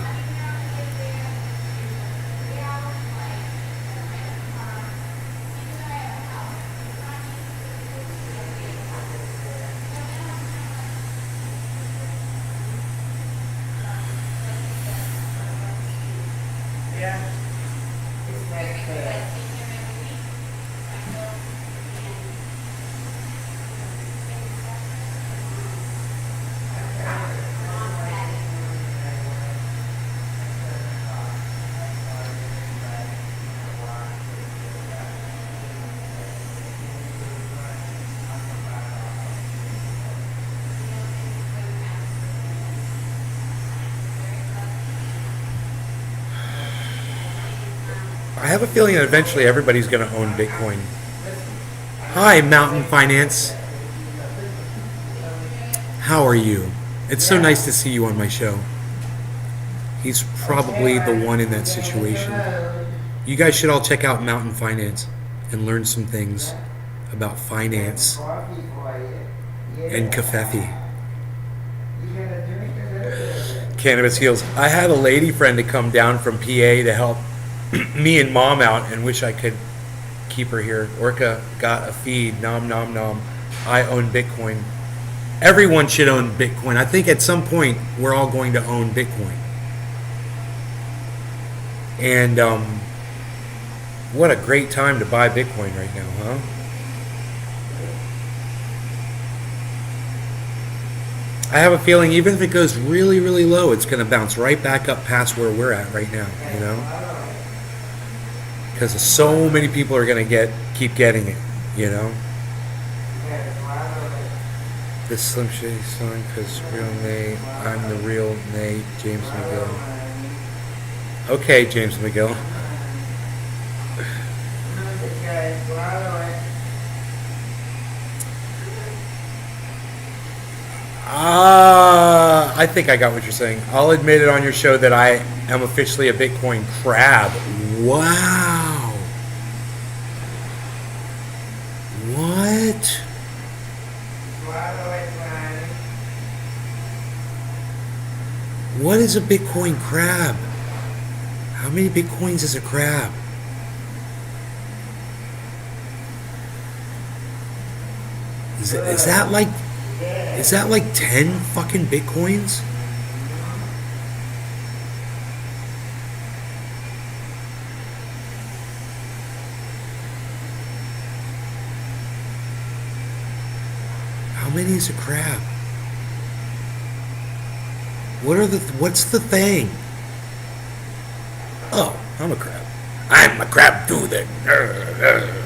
I have a feeling that eventually everybody's going to own Bitcoin. Hi, Mountain Finance. How are you? It's so nice to see you on my show. He's probably the one in that situation. You guys should all check out Mountain Finance and learn some things about finance and kafefi. Cannabis heals. I had a lady friend to come down from PA to help me and mom out and wish I could keep her here. Orca got a feed. Nom nom nom. I own Bitcoin. Everyone should own Bitcoin. I think at some point we're all going to own Bitcoin. And what a great time to buy Bitcoin right now, huh? I have a feeling even if it goes really, really low, it's going to bounce right back up past where we're at right now, you know? Because so many people are going to keep getting it, you know? This Slim Shady song, because real Nate, I'm the real Nate, James McGill. Okay, James McGill. Okay, swallow it. I think I got what you're saying. I'll admit it on your show that I am officially a Bitcoin crab. Wow. What? Swallow it, Ronnie. What is a Bitcoin crab? How many Bitcoins is a crab? Is that like 10 fucking Bitcoins? How many is a crab? What's the thing? Oh, I'm a crab. I'm a crab too then.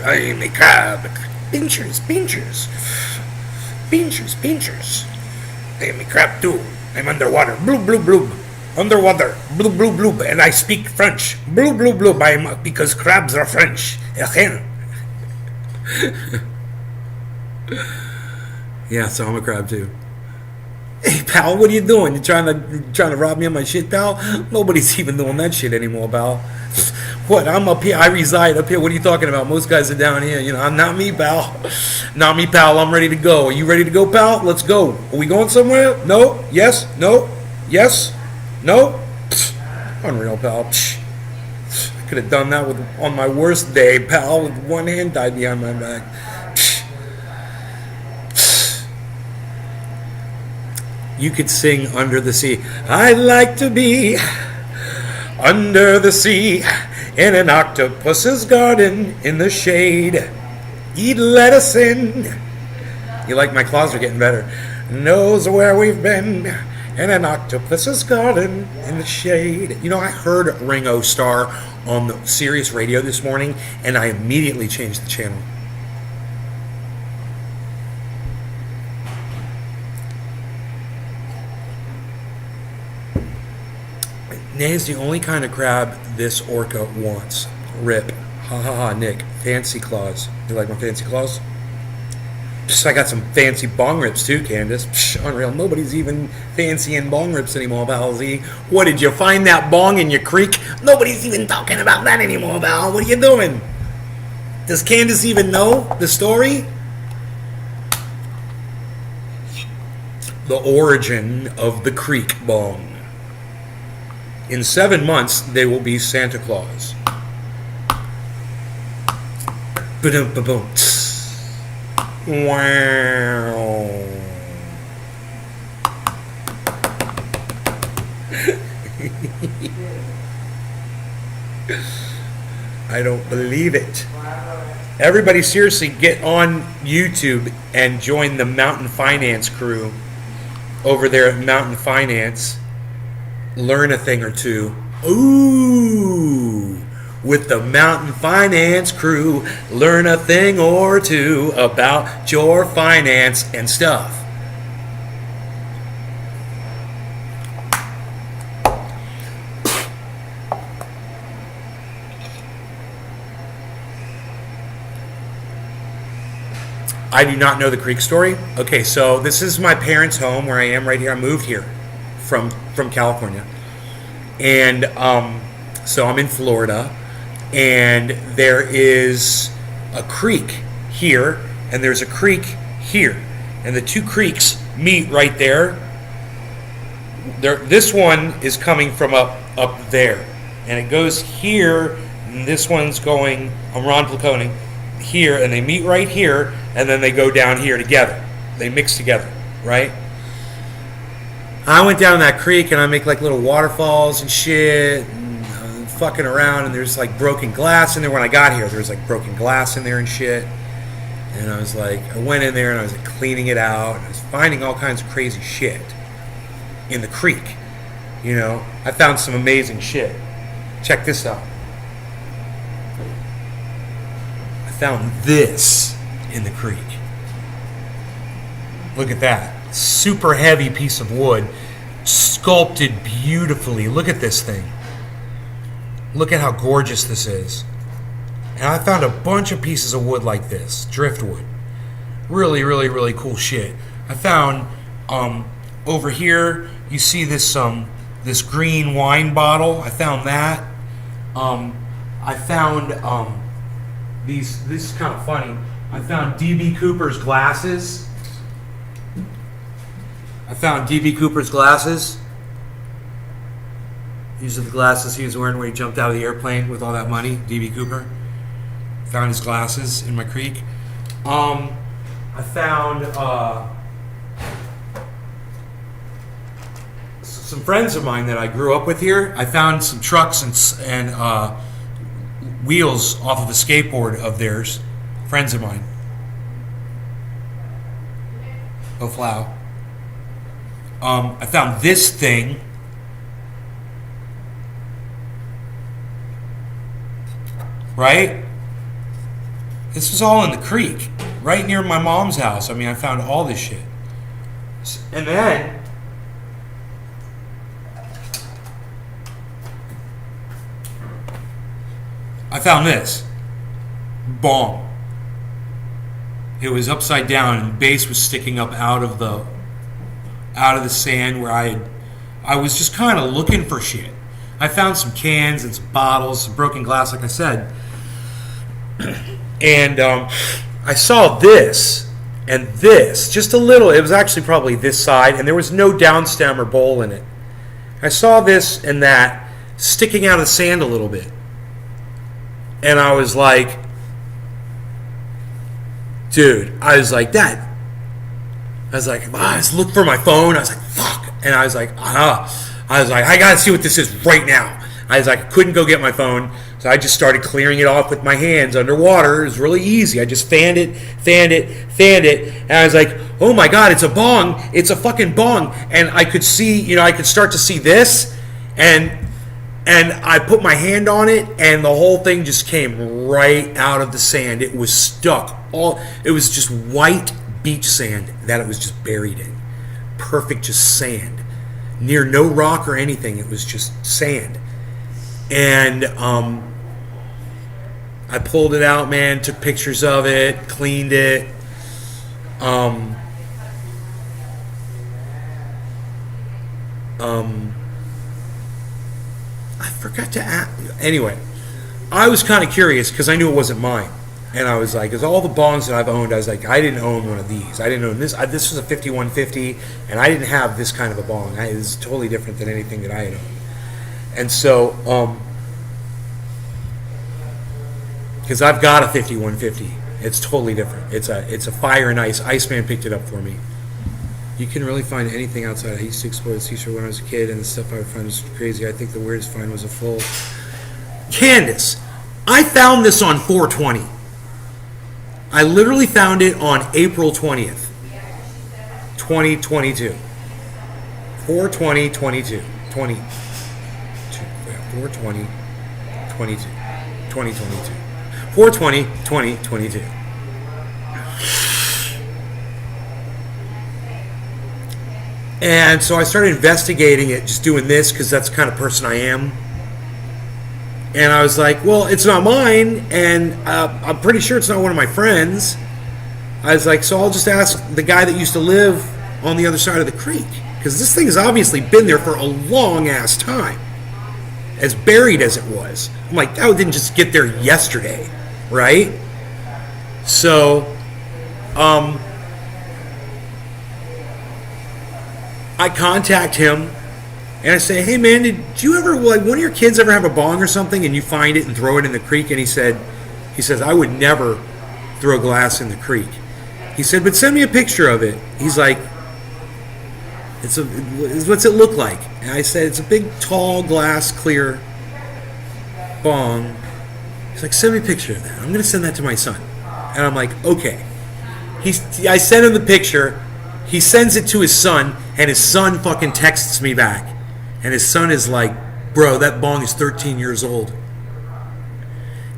I'm a crab. Pinchers. I'm a crab too. I'm underwater. Bloob, bloob, bloob. Underwater. Bloob, bloob, bloob. And I speak French. Bloob, bloob, bloob. Because crabs are French. Yeah, so I'm a crab too. Hey pal, what are you doing? You trying to rob me of my shit, pal? Nobody's even doing that shit anymore, pal. What? I'm up here. I reside up here. What are you talking about? Most guys are down here. You know, I'm not me, pal. Not me, pal. I'm ready to go. Are you ready to go, pal? Let's go. Are we going somewhere? No? Yes? No? Yes? No? Unreal, pal. I could have done that on my worst day, pal, with one hand tied behind my back. You could sing Under the Sea. I'd like to be under the sea in an octopus's garden in the shade. He'd let us in. You like my claws are getting better. Knows where we've been in an octopus's garden in the shade. You know, I heard Ringo Starr on the Sirius radio this morning, and I immediately changed the channel. Nay's the only kind of crab this orca wants. Rip. Ha ha ha, Nick. Fancy claws. You like my fancy claws? Psh, I got some fancy bong rips too, Candace. Psh, unreal. Nobody's even fancying bong rips anymore, pal Z. What, did you find that bong in your creek? Nobody's even talking about that anymore, pal. What are you doing? Does Candace even know the story? The origin of the creek bong. In 7 months, they will be Santa Claus. Ba-dum, ba-boom. Wow. I don't believe it. Everybody, seriously, get on YouTube and join the Mountain Finance crew over there at Mountain Finance. Learn a thing or two. Ooh, with the Mountain Finance crew, learn a thing or two about your finance and stuff. I do not know the creek story. Okay, so this is my parents' home where I am right here. I moved here from California, and so I'm in Florida, and there is a creek here, and there's a creek here, and the two creeks meet right there. This one is coming from up there, and it goes here, and this one's going, I'm Ron Placone, here, and they meet right here, and then they go down here together. They mix together, right? I went down that creek and I make like little waterfalls and shit, and fucking around, and there's like broken glass in there. When I got here, there was like broken glass in there and shit. And I was like, I went in there and I was like cleaning it out. I was finding all kinds of crazy shit in the creek. You know, I found some amazing shit. Check this out. I found this in the creek. Look at that. Super heavy piece of wood, sculpted beautifully. Look at this thing. Look at how gorgeous this is. And I found a bunch of pieces of wood like this, driftwood. Really, really, really cool shit. I found over here, you see this this green wine bottle. I found that. I found these. This is kind of funny. I found DB Cooper's glasses. These are the glasses he was wearing when he jumped out of the airplane with all that money. DB Cooper. Found his glasses in my creek. I found some friends of mine that I grew up with here. I found some trucks and wheels off of a skateboard of theirs. Friends of mine. Oh, flow. I found this thing. Right? This was all in the creek, right near my mom's house. I mean, I found all this shit. And then I found this bong. It was upside down, and the base was sticking up out of the sand where I was just kind of looking for shit. I found some cans and some bottles, some broken glass, like I said. And I saw this and this, just a little. It was actually probably this side, and there was no downstem or bowl in it. I saw this and that sticking out of the sand a little bit. And I was like, dude, I was like, Dad. I was like, I just looked for my phone. I was like, fuck. And I was like, I gotta see what this is right now. I was like, I couldn't go get my phone. So I just started clearing it off with my hands underwater. It was really easy. I just fanned it. And I was like, oh my God, it's a bong. It's a fucking bong. And I could see, I could start to see this. And I put my hand on it, and the whole thing just came right out of the sand. It was stuck. It was just white beach sand that it was just buried in. Perfect, just sand. Near no rock or anything. It was just sand. And I pulled it out, man, took pictures of it, cleaned it. I forgot to ask. Anyway, I was kind of curious because I knew it wasn't mine. And I was like, because all the bongs that I've owned, I was like, I didn't own one of these. I didn't own this. This was a 5150, and I didn't have this kind of a bong. It was totally different than anything that I had owned. And so, because I've got a 5150, it's totally different. It's a fire and ice. Iceman picked it up for me. You can really find anything outside. I used to explore the seashore when I was a kid, and the stuff I would find was crazy. I think the weirdest find was a full. Candace, I found this on 420. I literally found it on April 20th, 2022. 420, 22. 420, 22. 2022. 420, 2022. And so I started investigating it, just doing this because that's the kind of person I am. And I was like, well, it's not mine, and I'm pretty sure it's not one of my friends. I was like, so I'll just ask the guy that used to live on the other side of the creek, because this thing has obviously been there for a long-ass time, as buried as it was. I'm like, that didn't just get there yesterday, right? So, I contact him, and I say, hey man, did you ever, like, one of your kids ever have a bong or something, and you find it and throw it in the creek? And he says, I would never throw glass in the creek. He said, but send me a picture of it. He's like, what's it look like? And I said, it's a big, tall, glass, clear bong. He's like, send me a picture of that. I'm going to send that to my son. And I'm like, okay. I sent him the picture. He sends it to his son, and his son fucking texts me back. And his son is like, bro, that bong is 13 years old.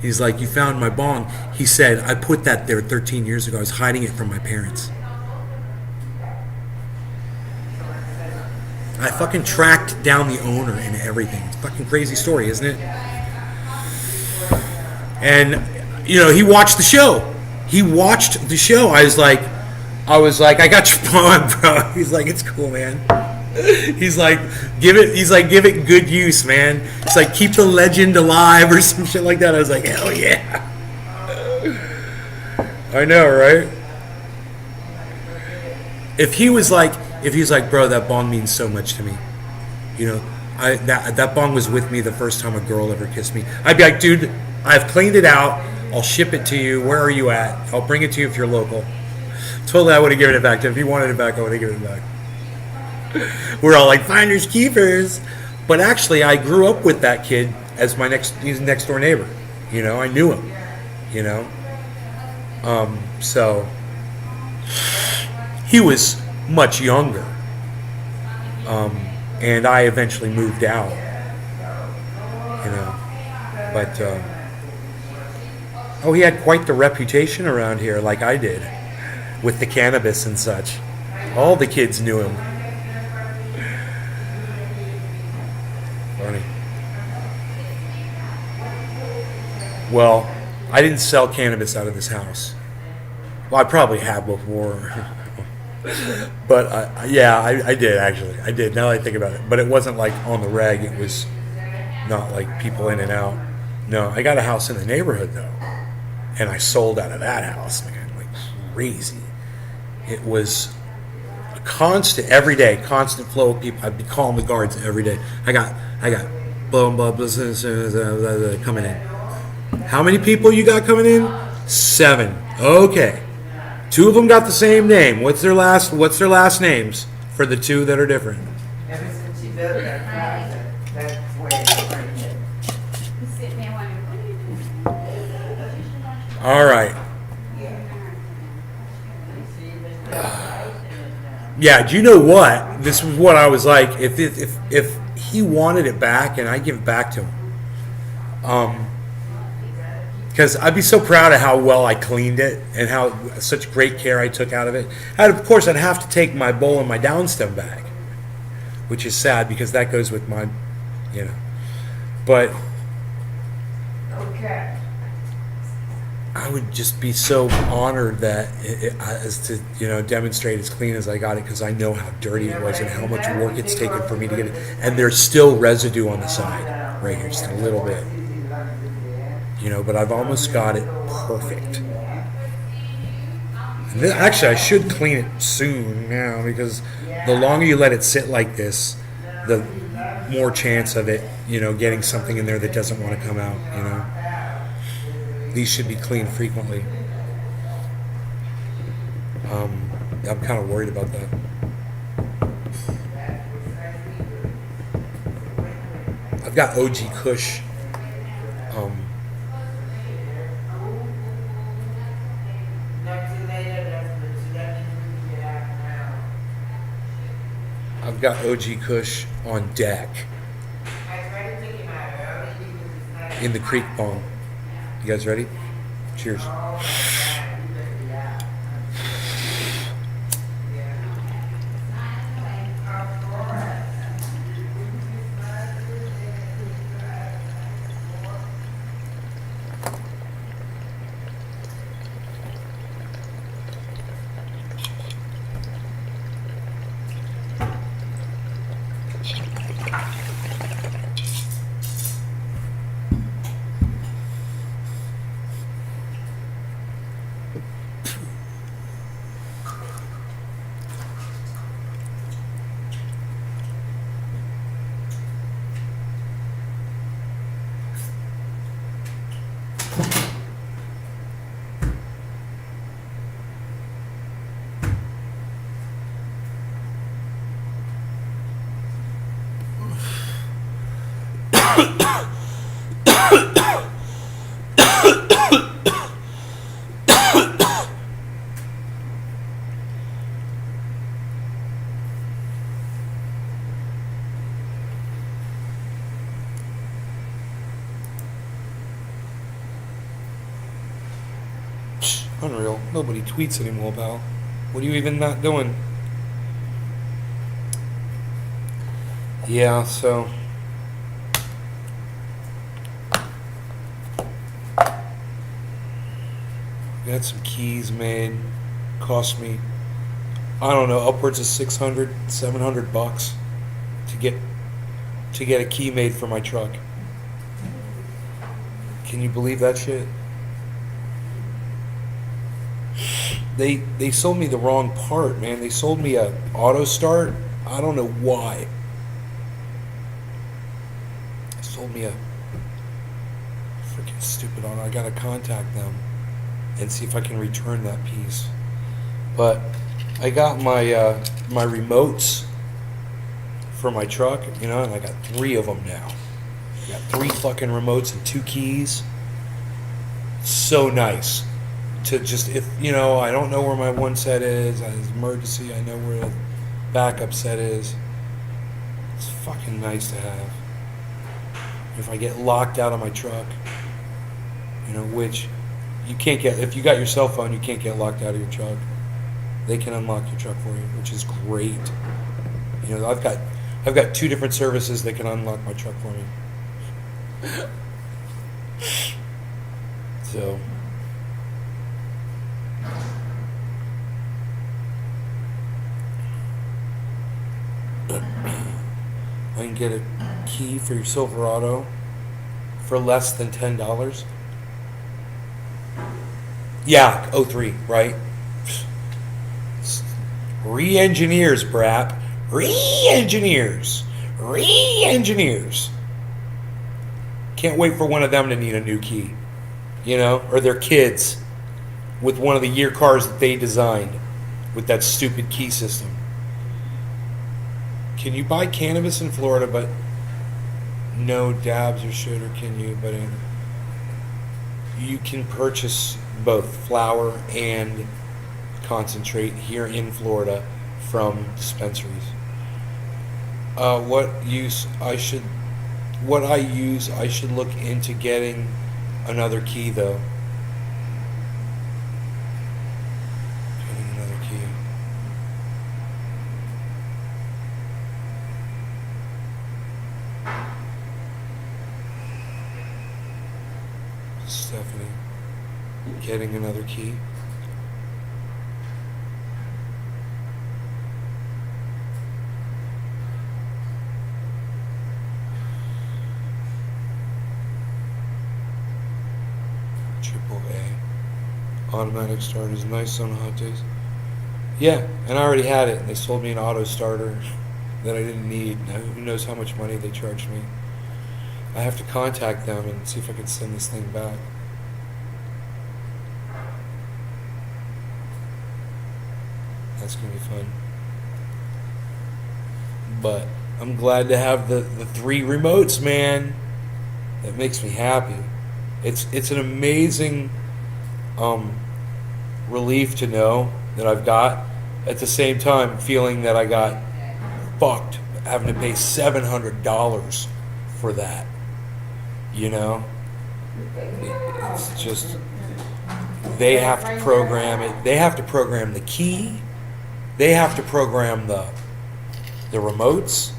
He's like, you found my bong. He said, I put that there 13 years ago. I was hiding it from my parents. I fucking tracked down the owner and everything. It's a fucking crazy story, isn't it? And he watched the show. He watched the show. I was like, I got your bond, bro. He's like, it's cool, man. He's like, give it good use, man. It's like, keep the legend alive or some shit like that. I was like, hell yeah. I know, right? If he was like, bro, that bong means so much to me. That bong was with me the first time a girl ever kissed me. I'd be like, dude, I've cleaned it out. I'll ship it to you. Where are you at? I'll bring it to you if you're local. Totally, I would have given it back to him. If he wanted it back, I would have given it back. We're all like, finders keepers. But actually, I grew up with that kid as he's next door neighbor. I knew him. So he was much younger. And I eventually moved out. But he had quite the reputation around here, like I did, with the cannabis and such. All the kids knew him. Funny. Well, I didn't sell cannabis out of this house. Well, I probably have before. But I did actually. I did. Now that I think about it, but it wasn't like on the reg. It was not like people in and out. No, I got a house in the neighborhood though, and I sold out of that house, man, like crazy. It was a constant, every day, constant flow of people. I'd be calling the guards every day. I got blah blah blah coming in. How many people you got coming in? 7. Okay. 2 of them got the same name. What's their last names for the 2 that are different? Ever since you built that closet, that's where it's right here. He's sitting there wondering, what are you doing? All right. Yeah, do you know what? This was what I was like. If he wanted it back, and I give it back to him, because I'd be so proud of how well I cleaned it and how such great care I took out of it. Of course, I'd have to take my bowl and my downstem back, which is sad because that goes with my, But Okay. I would just be so honored that as to demonstrate as clean as I got it, because I know how dirty it was and how much work it's taken for me to get it. And there's still residue on the side, right here, just a little bit. But I've almost got it perfect. And actually, I should clean it soon now, because the longer you let it sit like this, the more chance of it, getting something in there that doesn't want to come out, These should be cleaned frequently. I'm kind of worried about that. I've got OG Kush. I've got OG Kush on deck in the creek bong. You guys ready? Cheers. Unreal. Nobody tweets anymore, pal. What are you even not doing? Yeah, so Got some keys made. Cost me, I don't know, upwards of 600, 700 bucks to get a key made for my truck. Can you believe that shit? They sold me the wrong part, man. They sold me a auto start. I don't know why. They sold me a freaking stupid auto. I gotta contact them and see if I can return that piece. But I got my my remotes for my truck, you know, and I got 3 of them now. I got 3 fucking remotes and 2 keys. So nice to just, if you know, I don't know where my one set is, as emergency, I know where the backup set is. It's fucking nice to have. If I get locked out of my truck, you know, which you can't get, if you got your cell phone, you can't get locked out of your truck. They can unlock your truck for you, which is great. You know, I've got 2 different services that can unlock my truck for me. So I can get a key for your Silverado for less than $10. Yeah, 03, right? Re-engineers, Brap. Re-engineers. Re-engineers. Can't wait for one of them to need a new key. You know? Or their kids with one of the year cars that they designed with that stupid key system. Can you buy cannabis in Florida but no dabs or shit, or can you? But you can purchase both flower and concentrate here in Florida from dispensaries. What I use, I should look into getting another key though. Getting another key. Stephanie, getting another key. Automatic start is nice on hot days. Yeah, and I already had it. They sold me an auto starter that I didn't need. Now, who knows how much money they charged me. I have to contact them and see if I can send this thing back. That's going to be fun. But I'm glad to have the 3 remotes, man. That makes me happy. It's an amazing relief to know that I've got, at the same time feeling that I got fucked having to pay $700 for that, you know. It's just, they have to program it, they have to program the key, they have to program the remotes,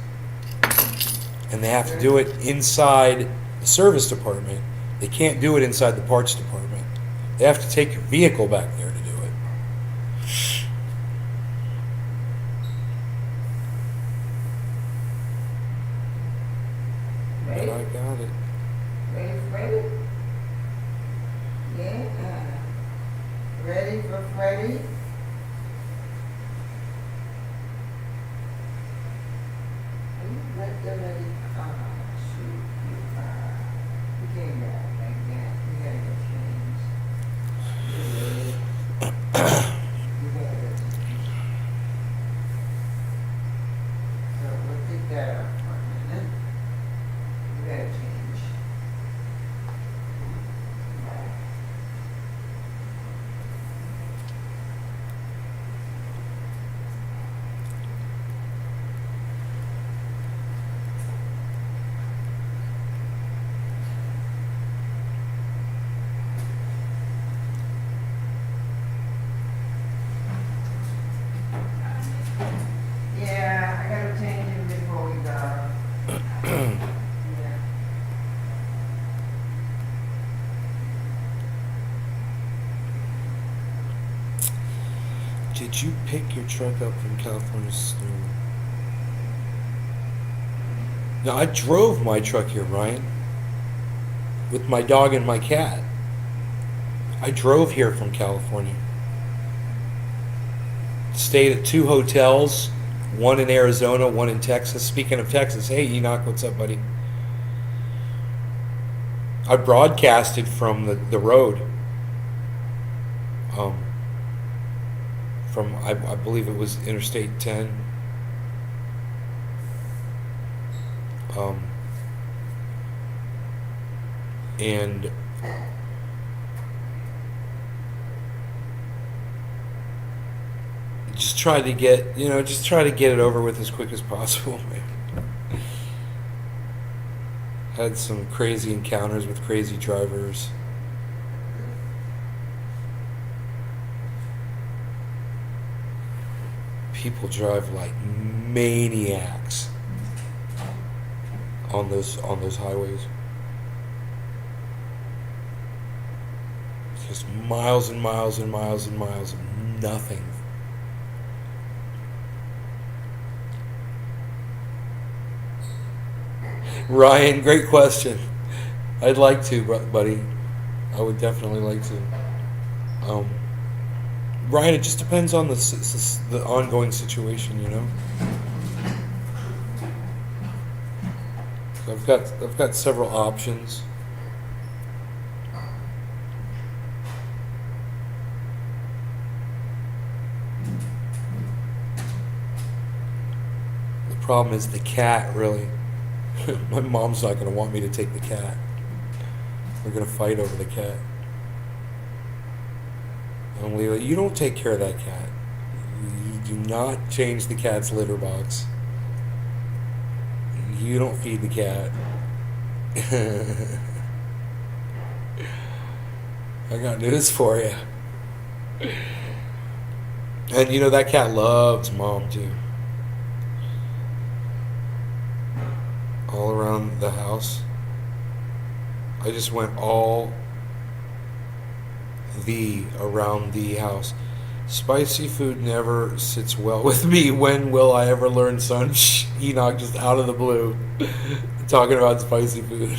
and they have to do it inside the service department. They can't do it inside the parts department. They have to take your vehicle back there to do it. But I got it. Ready? Yeah. Ready for Freddy? Let the lady shoot you. You can't go like that. You gotta go change. You gotta go change. So we'll pick that up for a minute. You gotta change. Did you pick your truck up from California snow? No, I drove my truck here, Ryan, with my dog and my cat. I drove here from California. Stayed at 2 hotels, one in Arizona, one in Texas. Speaking of Texas, hey Enoch, what's up, buddy? I broadcasted from the road. From I believe it was Interstate 10. And just try to get it over with as quick as possible, man. Had some crazy encounters with crazy drivers. People drive like maniacs on those highways. Just miles and miles and miles and miles of nothing. Ryan, great question. I'd like to, buddy. I would definitely like to. Ryan, it just depends on the ongoing situation, you know. So I've got several options. The problem is the cat, really. My mom's not going to want me to take the cat. We're going to fight over the cat. And Leela, you don't take care of that cat. You do not change the cat's litter box. You don't feed the cat. I got news for you. And you know that cat loves mom too. All around the house. I just went all around the house. Spicy food never sits well with me. When will I ever learn, son? Enoch just out of the blue talking about spicy food.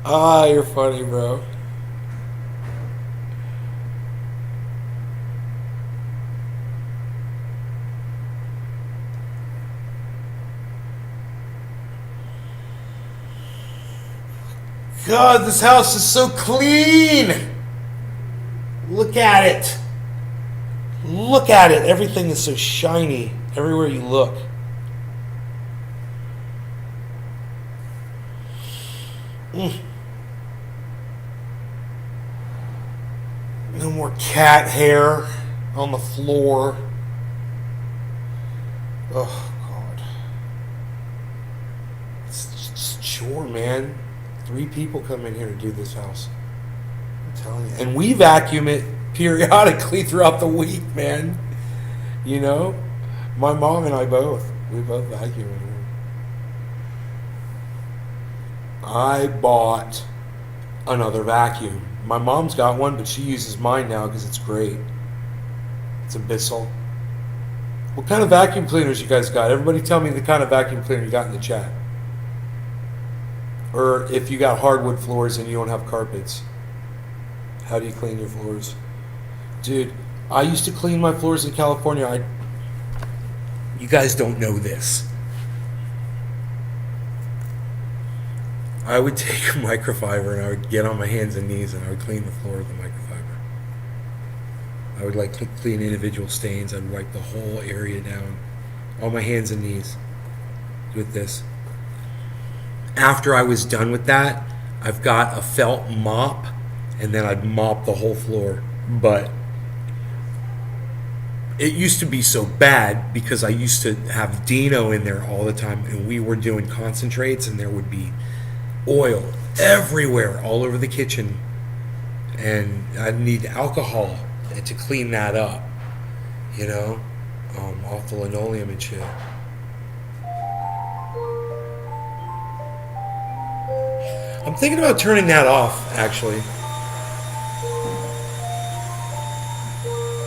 You're funny, bro. God, this house is so clean. Look at it. Look at it. Everything is so shiny everywhere you look. No more cat hair on the floor. Oh, God. It's just a chore, man. 3 people come in here to do this house. I'm telling you. And we vacuum it periodically throughout the week, man. You know? My mom and I both. We both vacuum it. I bought another vacuum. My mom's got one, but she uses mine now because it's great. It's a Bissell. What kind of vacuum cleaners you guys got? Everybody tell me the kind of vacuum cleaner you got in the chat. Or if you got hardwood floors and you don't have carpets, how do you clean your floors? Dude, I used to clean my floors in California. You guys don't know this. I would take a microfiber and I would get on my hands and knees and I would clean the floor with the microfiber. I would like clean individual stains. I'd wipe the whole area down on my hands and knees with this. After I was done with that, I've got a felt mop, and then I'd mop the whole floor. But it used to be so bad because I used to have Dino in there all the time, and we were doing concentrates, and there would be oil everywhere, all over the kitchen, and I'd need alcohol to clean that up, you know, off the linoleum and shit. I'm thinking about turning that off, actually.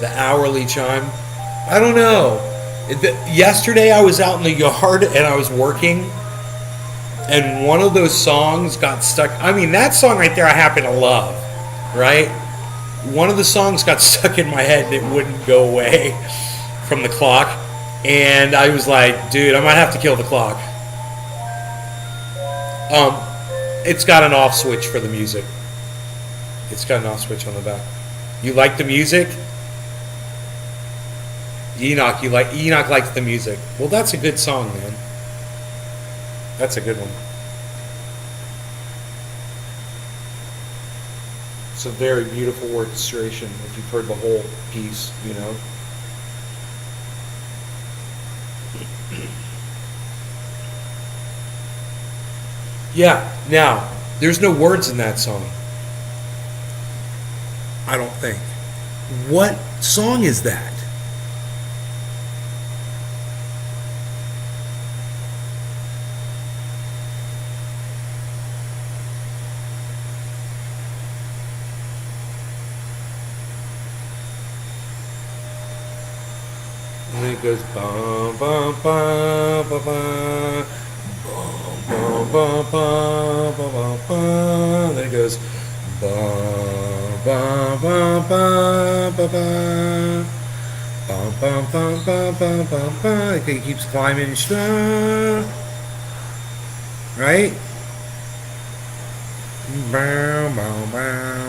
The hourly chime. I don't know. Yesterday I was out in the yard and I was working, and one of those songs got stuck. I mean, that song right there I happen to love, right? One of the songs got stuck in my head and it wouldn't go away from the clock. And I was like, dude, I might have to kill the clock. It's got an off switch for the music. It's got an off switch on the back. You like the music? Enoch likes the music. Well, that's a good song, man. That's a good one. It's a very beautiful orchestration if you've heard the whole piece, you know. Yeah, now, there's no words in that song. I don't think. What song is that? And then it goes bum bum bum bum bum bum bum bum bum bum. Then it goes bum bum bum bum bum bum bum bum bum bum bum. It keeps climbing, right? Bow bow bow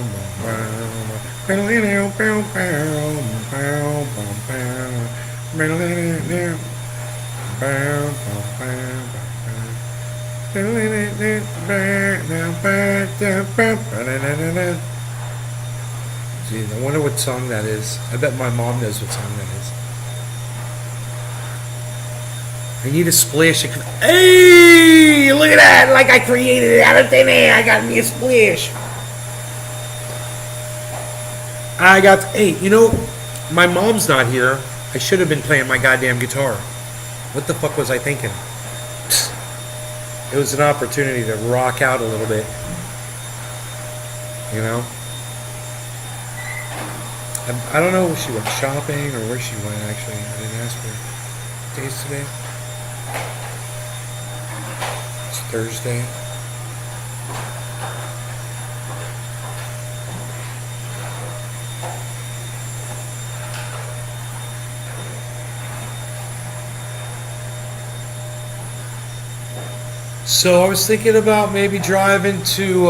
Gee, I wonder what song that is. I bet my mom knows what song that is. I need a splash. Hey, look at that! Like I created it out of thin air. I got me a splash. Hey, you know, my mom's not here. I should have been playing my goddamn guitar. What the fuck was I thinking? It was an opportunity to rock out a little bit. You know? I don't know if she went shopping or where she went, actually. I didn't ask her. What day is today? It's Thursday. So I was thinking about maybe driving to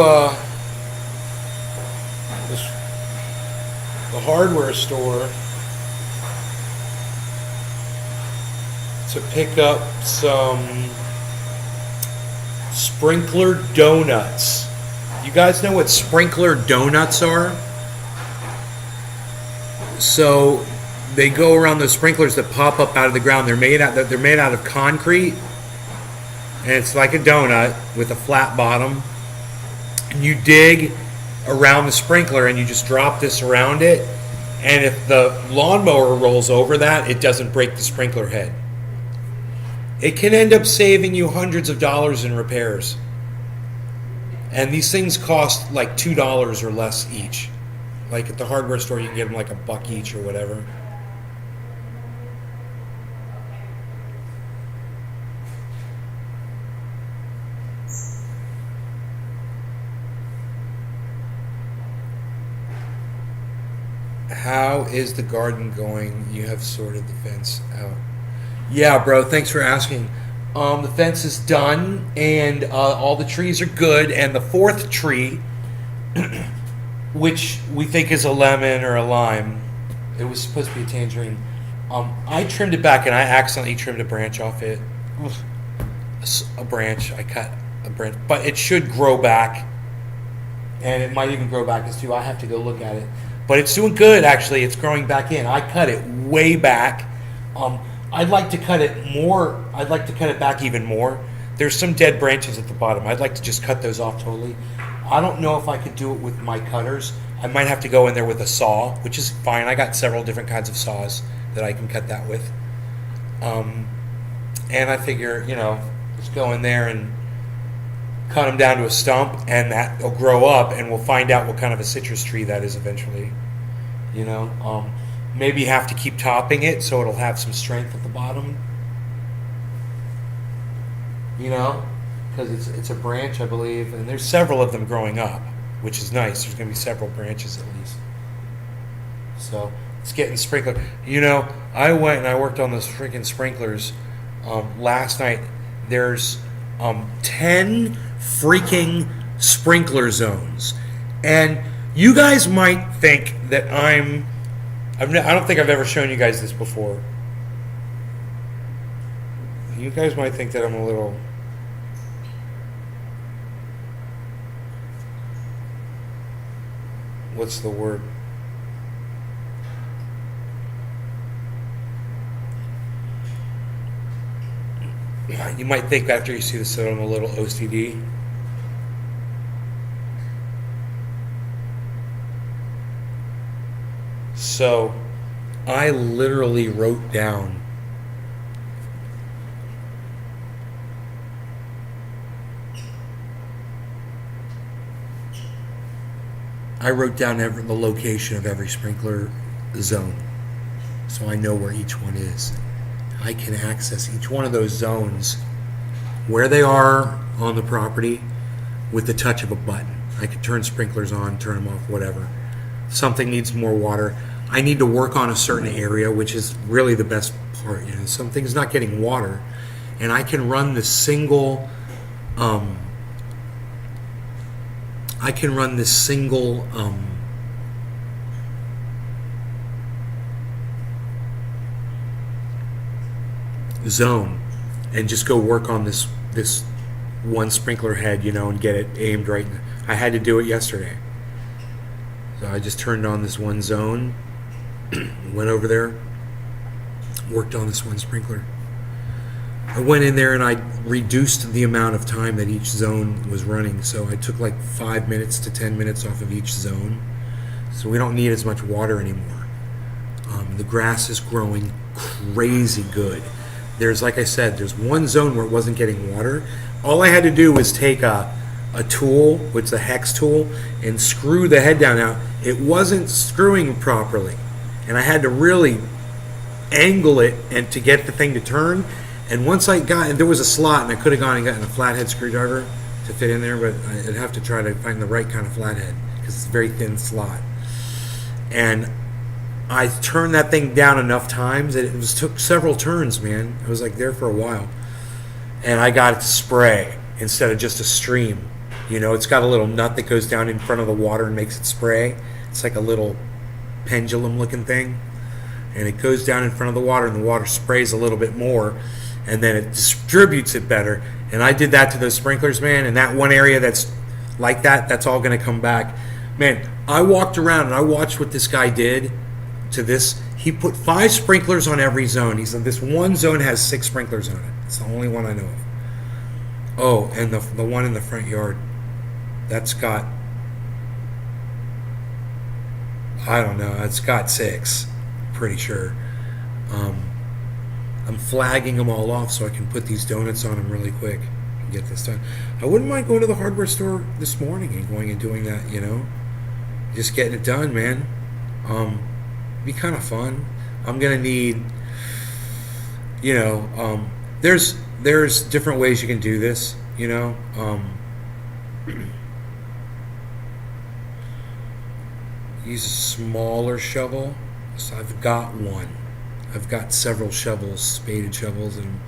the hardware store to pick up some sprinkler donuts. You guys know what sprinkler donuts are? So they go around those sprinklers that pop up out of the ground. They're made out of concrete. And it's like a donut with a flat bottom. And you dig around the sprinkler and you just drop this around it. And if the lawnmower rolls over that, it doesn't break the sprinkler head. It can end up saving you hundreds of dollars in repairs. And these things cost like $2 or less each. Like at the hardware store, you can get them like $1 each or whatever. How is the garden going? You have sorted the fence out. Yeah, bro, thanks for asking. The fence is done, and all the trees are good, and the fourth tree, which we think is a lemon or a lime, it was supposed to be a tangerine. I trimmed it back, and I accidentally trimmed a branch off it. A branch, I cut a branch, but it should grow back, and it might even grow back as two. I have to go look at it. But it's doing good, actually. It's growing back in. I cut it way back. I'd like to cut it more. I'd like to cut it back even more. There's some dead branches at the bottom. I'd like to just cut those off totally. I don't know if I could do it with my cutters. I might have to go in there with a saw, which is fine. I got several different kinds of saws that I can cut that with. And I figure, just go in there and cut them down to a stump, and that will grow up, and we'll find out what kind of a citrus tree that is eventually. maybe have to keep topping it so it'll have some strength at the bottom. You know, because it's a branch, I believe, and there's several of them growing up, which is nice. There's going to be several branches at least. So it's getting sprinkled. You know, I went and I worked on those freaking sprinklers last night. There's 10 freaking sprinkler zones, and you guys might think that I don't think I've ever shown you guys this before. You guys might think that I'm a little. What's the word? You might think after you see this that I'm a little OCD. So, I literally wrote down the location of every sprinkler zone, so I know where each one is. I can access each one of those zones, where they are on the property, with the touch of a button. I can turn sprinklers on, turn them off, whatever. Something needs more water. I need to work on a certain area, which is really the best part. You know, something's not getting water, and I can run this single. Zone and just go work on this one sprinkler head, you know, and get it aimed right. I had to do it yesterday, so I just turned on this one zone, went over there, worked on this one sprinkler. I went in there and I reduced the amount of time that each zone was running, so I took like 5 minutes to 10 minutes off of each zone, so we don't need as much water anymore. The grass is growing crazy good. There's, like I said, there's one zone where it wasn't getting water. All I had to do was take a tool, which is a hex tool, and screw the head down. Now, it wasn't screwing properly, and I had to really angle it and to get the thing to turn. And once I got, and there was a slot, and I could have gone and gotten a flathead screwdriver to fit in there, but I'd have to try to find the right kind of flathead because it's a very thin slot. And I turned that thing down enough times that it took several turns, man. I was like there for a while. And I got it to spray instead of just a stream. You know, it's got a little nut that goes down in front of the water and makes it spray. It's like a little pendulum looking thing. And it goes down in front of the water, and the water sprays a little bit more, and then it distributes it better. And I did that to those sprinklers, man, and that one area that's like that, that's all going to come back. Man, I walked around and I watched what this guy did to this. He put 5 sprinklers on every zone. He said this one zone has 6 sprinklers on it. It's the only one I know of. Oh, and the one in the front yard, that's got, I don't know, it's got 6, pretty sure. I'm flagging them all off so I can put these donuts on them really quick and get this done. I wouldn't mind going to the hardware store this morning and going and doing that, you know, just getting it done, man. Be kind of fun. I'm gonna need, you know, there's different ways you can do this, you know. Use a smaller shovel. So I've got one. I've got several shovels, spaded shovels, and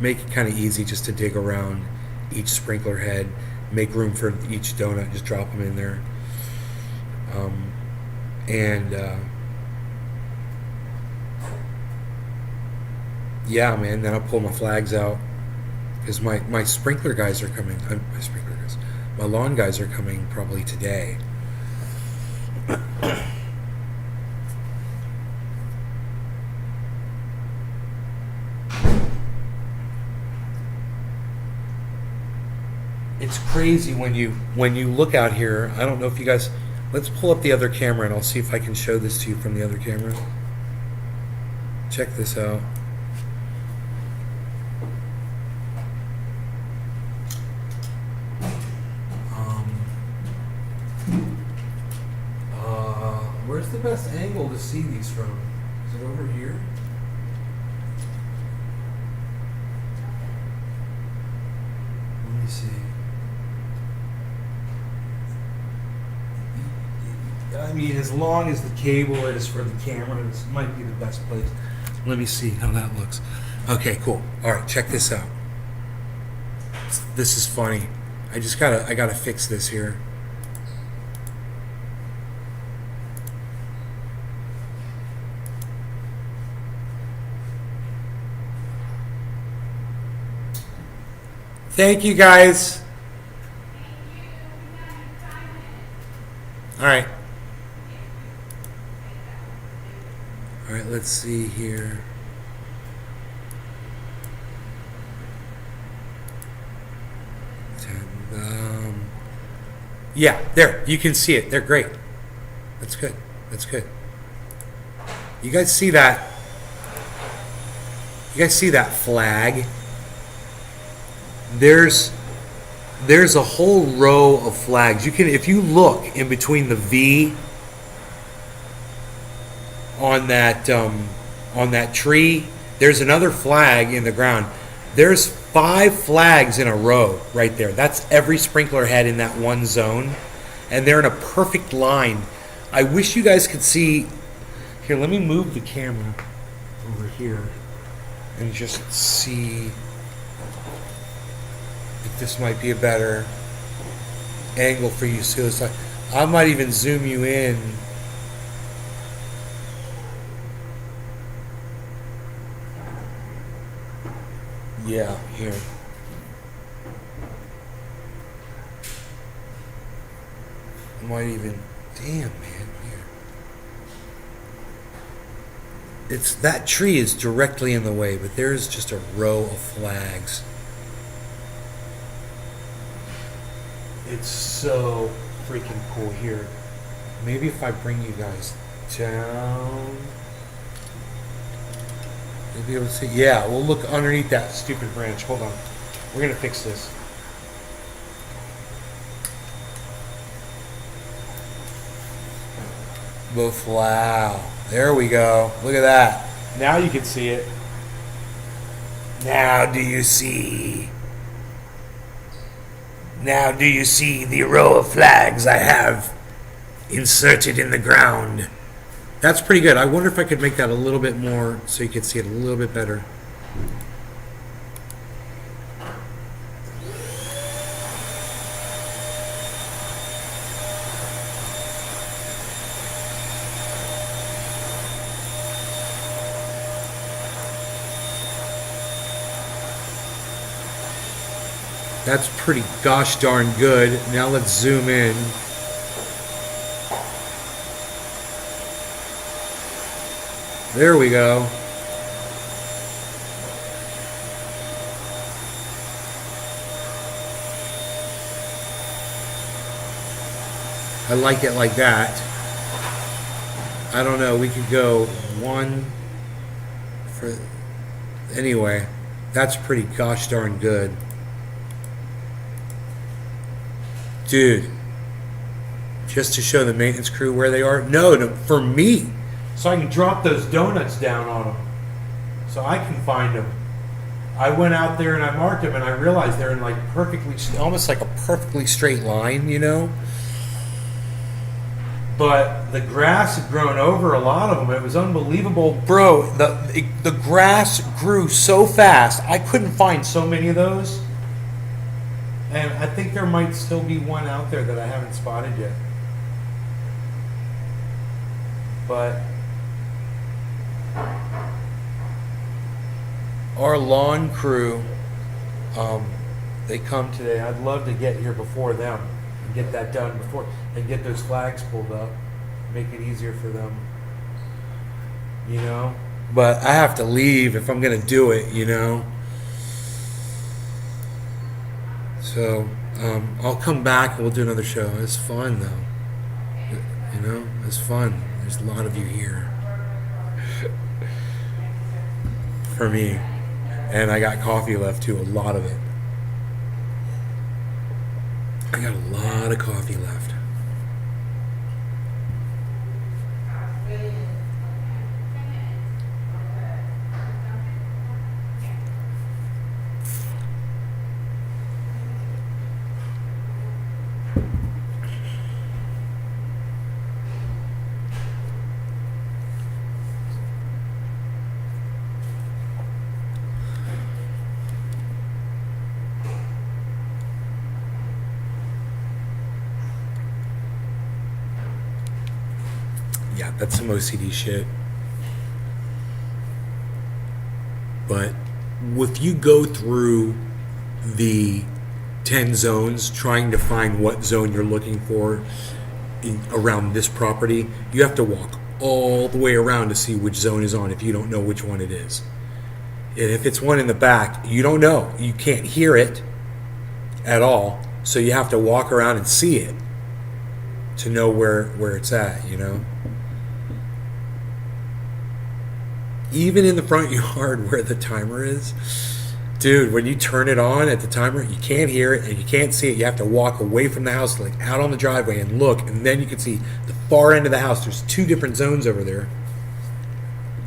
make it kind of easy just to dig around each sprinkler head, make room for each donut, just drop them in there. Yeah, man, then I'll pull my flags out because my sprinkler guys are coming. My lawn guys are coming probably today. It's crazy when you look out here. I don't know if you guys. Let's pull up the other camera and I'll see if I can show this to you from the other camera. Check this out. Where's the best angle to see these from? Is it over here? Let me see. I mean, as long as the cable is for the camera, this might be the best place. Let me see how that looks. Okay, cool. All right, check this out. This is funny. I gotta fix this here. Thank you, guys. All right. All right, let's see here. Yeah, there. You can see it. They're great. That's good. That's good. You guys see that? You guys see that flag? There's a whole row of flags. You can, if you look in between the V on that tree, there's another flag in the ground. There's 5 flags in a row right there. That's every sprinkler head in that one zone, and they're in a perfect line. I wish you guys could see. Here, let me move the camera over here and just see if this might be a better angle for you. So it's like, I might even zoom you in. Yeah, here. I might even, damn, man, here. It's, that tree is directly in the way, but there's just a row of flags. It's so freaking cool here. Maybe if I bring you guys down, you'll be able to see. Yeah, we'll look underneath that stupid branch. Hold on. We're going to fix this. Both. Wow. There we go. Look at that. Now you can see it. Now do you see? Now do you see the row of flags I have inserted in the ground? That's pretty good. I wonder if I could make that a little bit more so you could see it a little bit better. That's pretty gosh darn good. Now let's zoom in. There we go. I like it like that. I don't know, we could go one for, anyway, that's pretty gosh darn good. Dude, just to show the maintenance crew where they are? No, for me. So I can drop those donuts down on them. So I can find them. I went out there and I marked them and I realized they're in like perfectly, almost like a perfectly straight line, you know? But the grass had grown over a lot of them. It was unbelievable. Bro, the grass grew so fast. I couldn't find so many of those. And I think there might still be one out there that I haven't spotted yet. But our lawn crew, they come today. I'd love to get here before them and get that done before, and get those flags pulled up, make it easier for them, you know? But I have to leave if I'm going to do it, you know? So I'll come back and we'll do another show. It's fun though, you know. It's fun. There's a lot of you here for me, and I got coffee left too. A lot of it. I got a lot of coffee left. Yeah, that's some OCD shit. But if you go through the 10 zones trying to find what zone you're looking for around this property, you have to walk all the way around to see which zone is on if you don't know which one it is. And if it's one in the back, you don't know. You can't hear it at all, so you have to walk around and see it to know where it's at, you know? Even in the front yard where the timer is, dude, when you turn it on at the timer, you can't hear it and you can't see it. You have to walk away from the house, like out on the driveway and look, and then you can see the far end of the house. There's two different zones over there.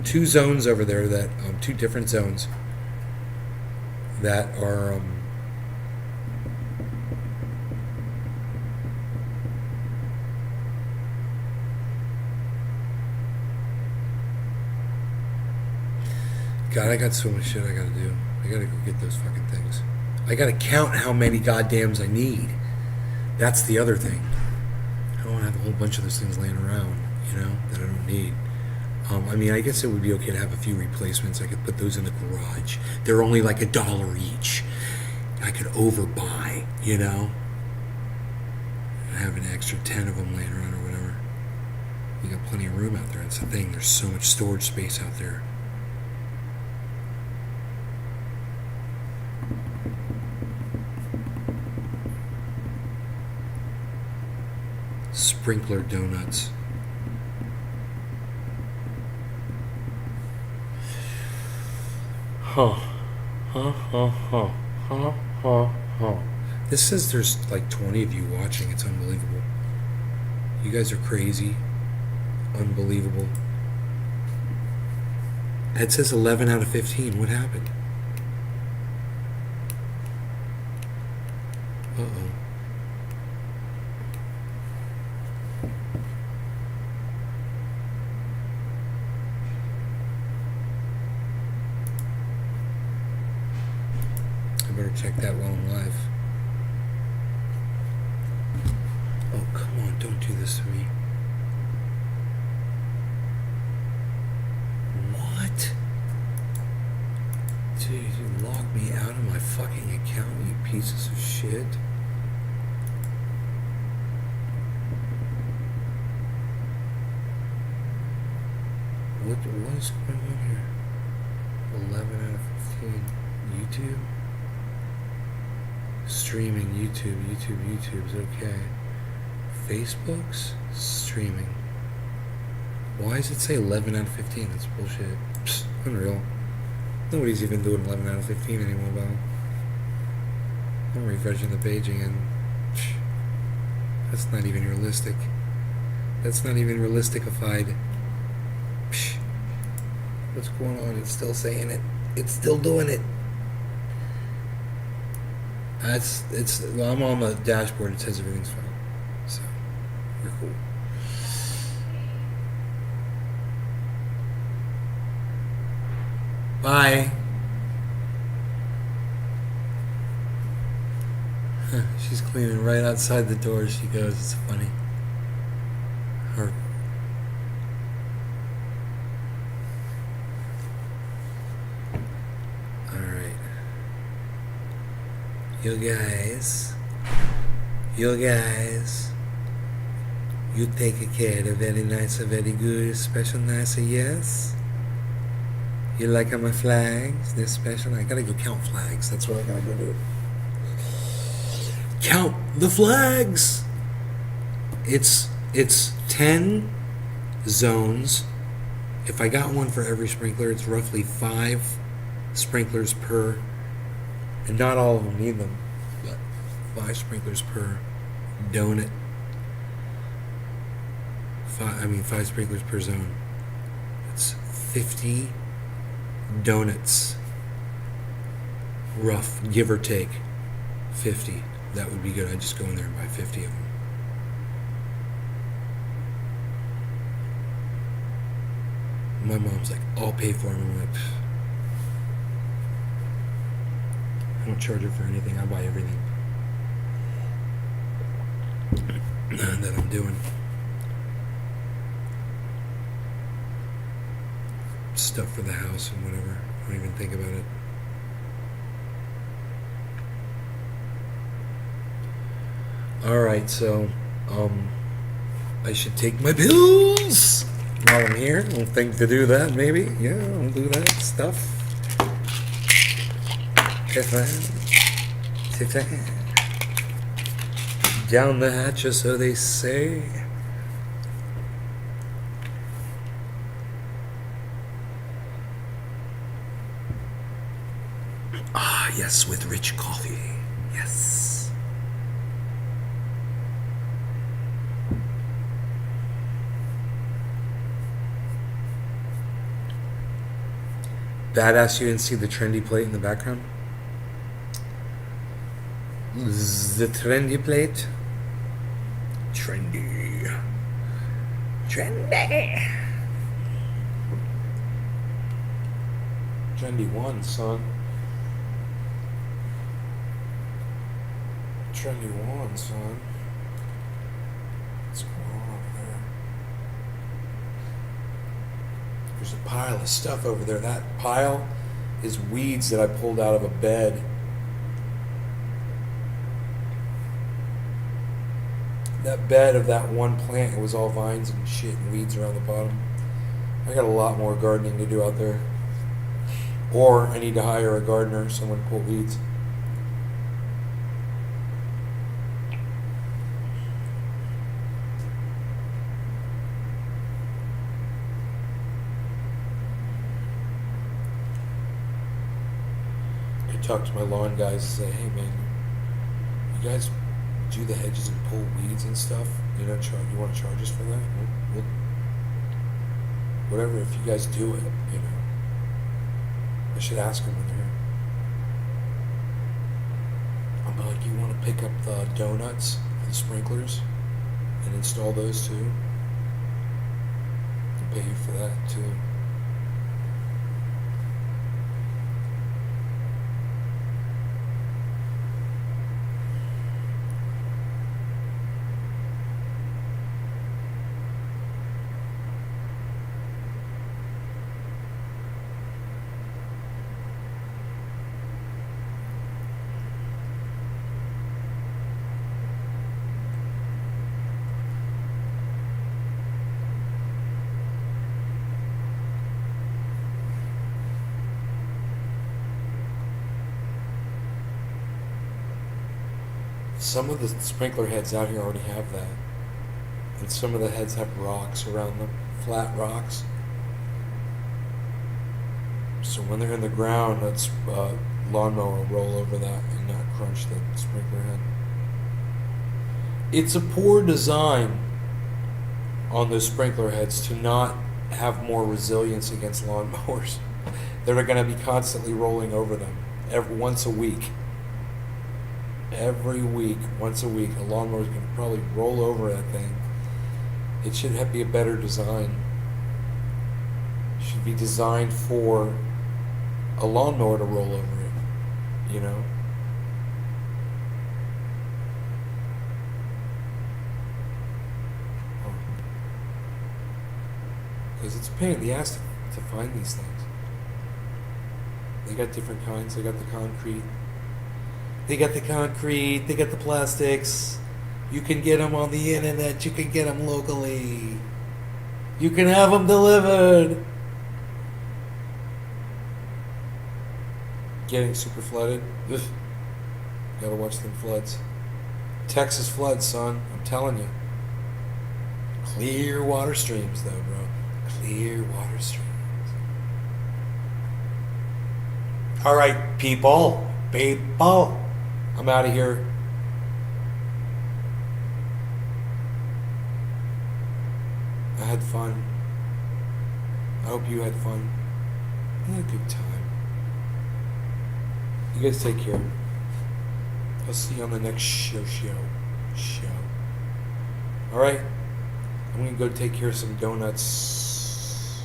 Two zones over there that, two different zones that are, God, I got so much shit I gotta do. I gotta go get those fucking things. I gotta count how many goddams I need. That's the other thing. I don't want to have a whole bunch of those things laying around, you know, that I don't need. I mean, I guess it would be okay to have a few replacements. I could put those in the garage. They're only like $1 each. I could overbuy, you know, and have an extra 10 of them laying around or whatever. We got plenty of room out there. That's the thing. There's so much storage space out there. Sprinkler donuts. This says there's like 20 of you watching. It's unbelievable. You guys are crazy. Unbelievable. It says 11 out of 15. What happened? Uh-oh. Better check that while I'm live. Oh, come on, don't do this to me. What? Dude, you logged me out of my fucking account, you pieces of shit. What is going on here? 11 out of 15. YouTube? Streaming, YouTube's okay. Facebook's streaming. Why does it say 11 out of 15? That's bullshit. Psst, unreal. Nobody's even doing 11 out of 15 anymore, though. I'm refreshing the page again. Psh, that's not even realistic. That's not even realistic-ified. Psh, what's going on? It's still saying it. It's still doing it. Well, I'm on the dashboard. It says everything's fine, so we're cool. Bye. She's cleaning right outside the door. She goes. It's funny. Her. You guys, you take care of very nice, very good, special, nice, yes? You like my flags? They're special. I gotta go count flags. That's what I gotta go do. Count the flags! It's 10 zones. If I got one for every sprinkler, it's roughly 5 sprinklers per. And not all of them need them, but 5 sprinklers per donut. 5 sprinklers per zone. It's 50 donuts. Rough, give or take, 50. That would be good. I'd just go in there and buy 50 of them. My mom's like, I'll pay for them. I'm like, pfft. I don't charge her for anything. I buy everything that I'm doing. stuff for the house and whatever. I don't even think about it. Alright, so I should take my pills while I'm here. I'll think to do that, maybe. Yeah, I'll do that stuff. If I down the hatch, or so they say. Ah, yes, with rich coffee. Yes. Badass, you didn't see the trendy plate in the background? The trendy plate? Trendy. Trendy. Trendy one, son. Trendy one, son. What's going on over there? There's a pile of stuff over there. That pile is weeds that I pulled out of a bed. That bed of that one plant, it was all vines and shit and weeds around the bottom. I got a lot more gardening to do out there. Or I need to hire a gardener, someone to pull weeds. I talk to my lawn guys and say, hey man, you guys do the hedges and pull weeds and stuff? You know, you want to charge us for that? We'll, whatever, if you guys do it, you know. I should ask them when they're here. I'm like, you want to pick up the donuts for the sprinklers and install those too? I'll pay you for that too. Some of the sprinkler heads out here already have that. And some of the heads have rocks around them, flat rocks. So when they're in the ground, that's lawnmower will roll over that and not crunch the sprinkler head. It's a poor design on those sprinkler heads to not have more resilience against lawnmowers that are going to be constantly rolling over them once a week. Every week, once a week, a lawnmower is going to probably roll over that thing. It should be a better design. It should be designed for a lawnmower to roll over it, you know? Because it's a pain in the ass to find these things. They got different kinds. They got the concrete. They got the concrete, they got the plastics. You can get them on the internet, you can get them locally. You can have them delivered. Getting super flooded. Ugh. Gotta watch them floods. Texas floods, son, I'm telling you. Clear water streams, though, bro. Clear water streams. All right, people. I'm out of here. I had fun. I hope you had fun. I had a good time. You guys take care. I'll see you on the next show. Alright? I'm gonna go take care of some donuts.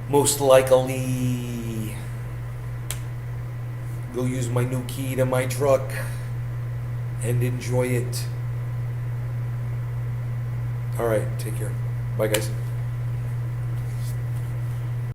Most likely go use my new key to my truck and enjoy it. Alright, take care. Bye guys.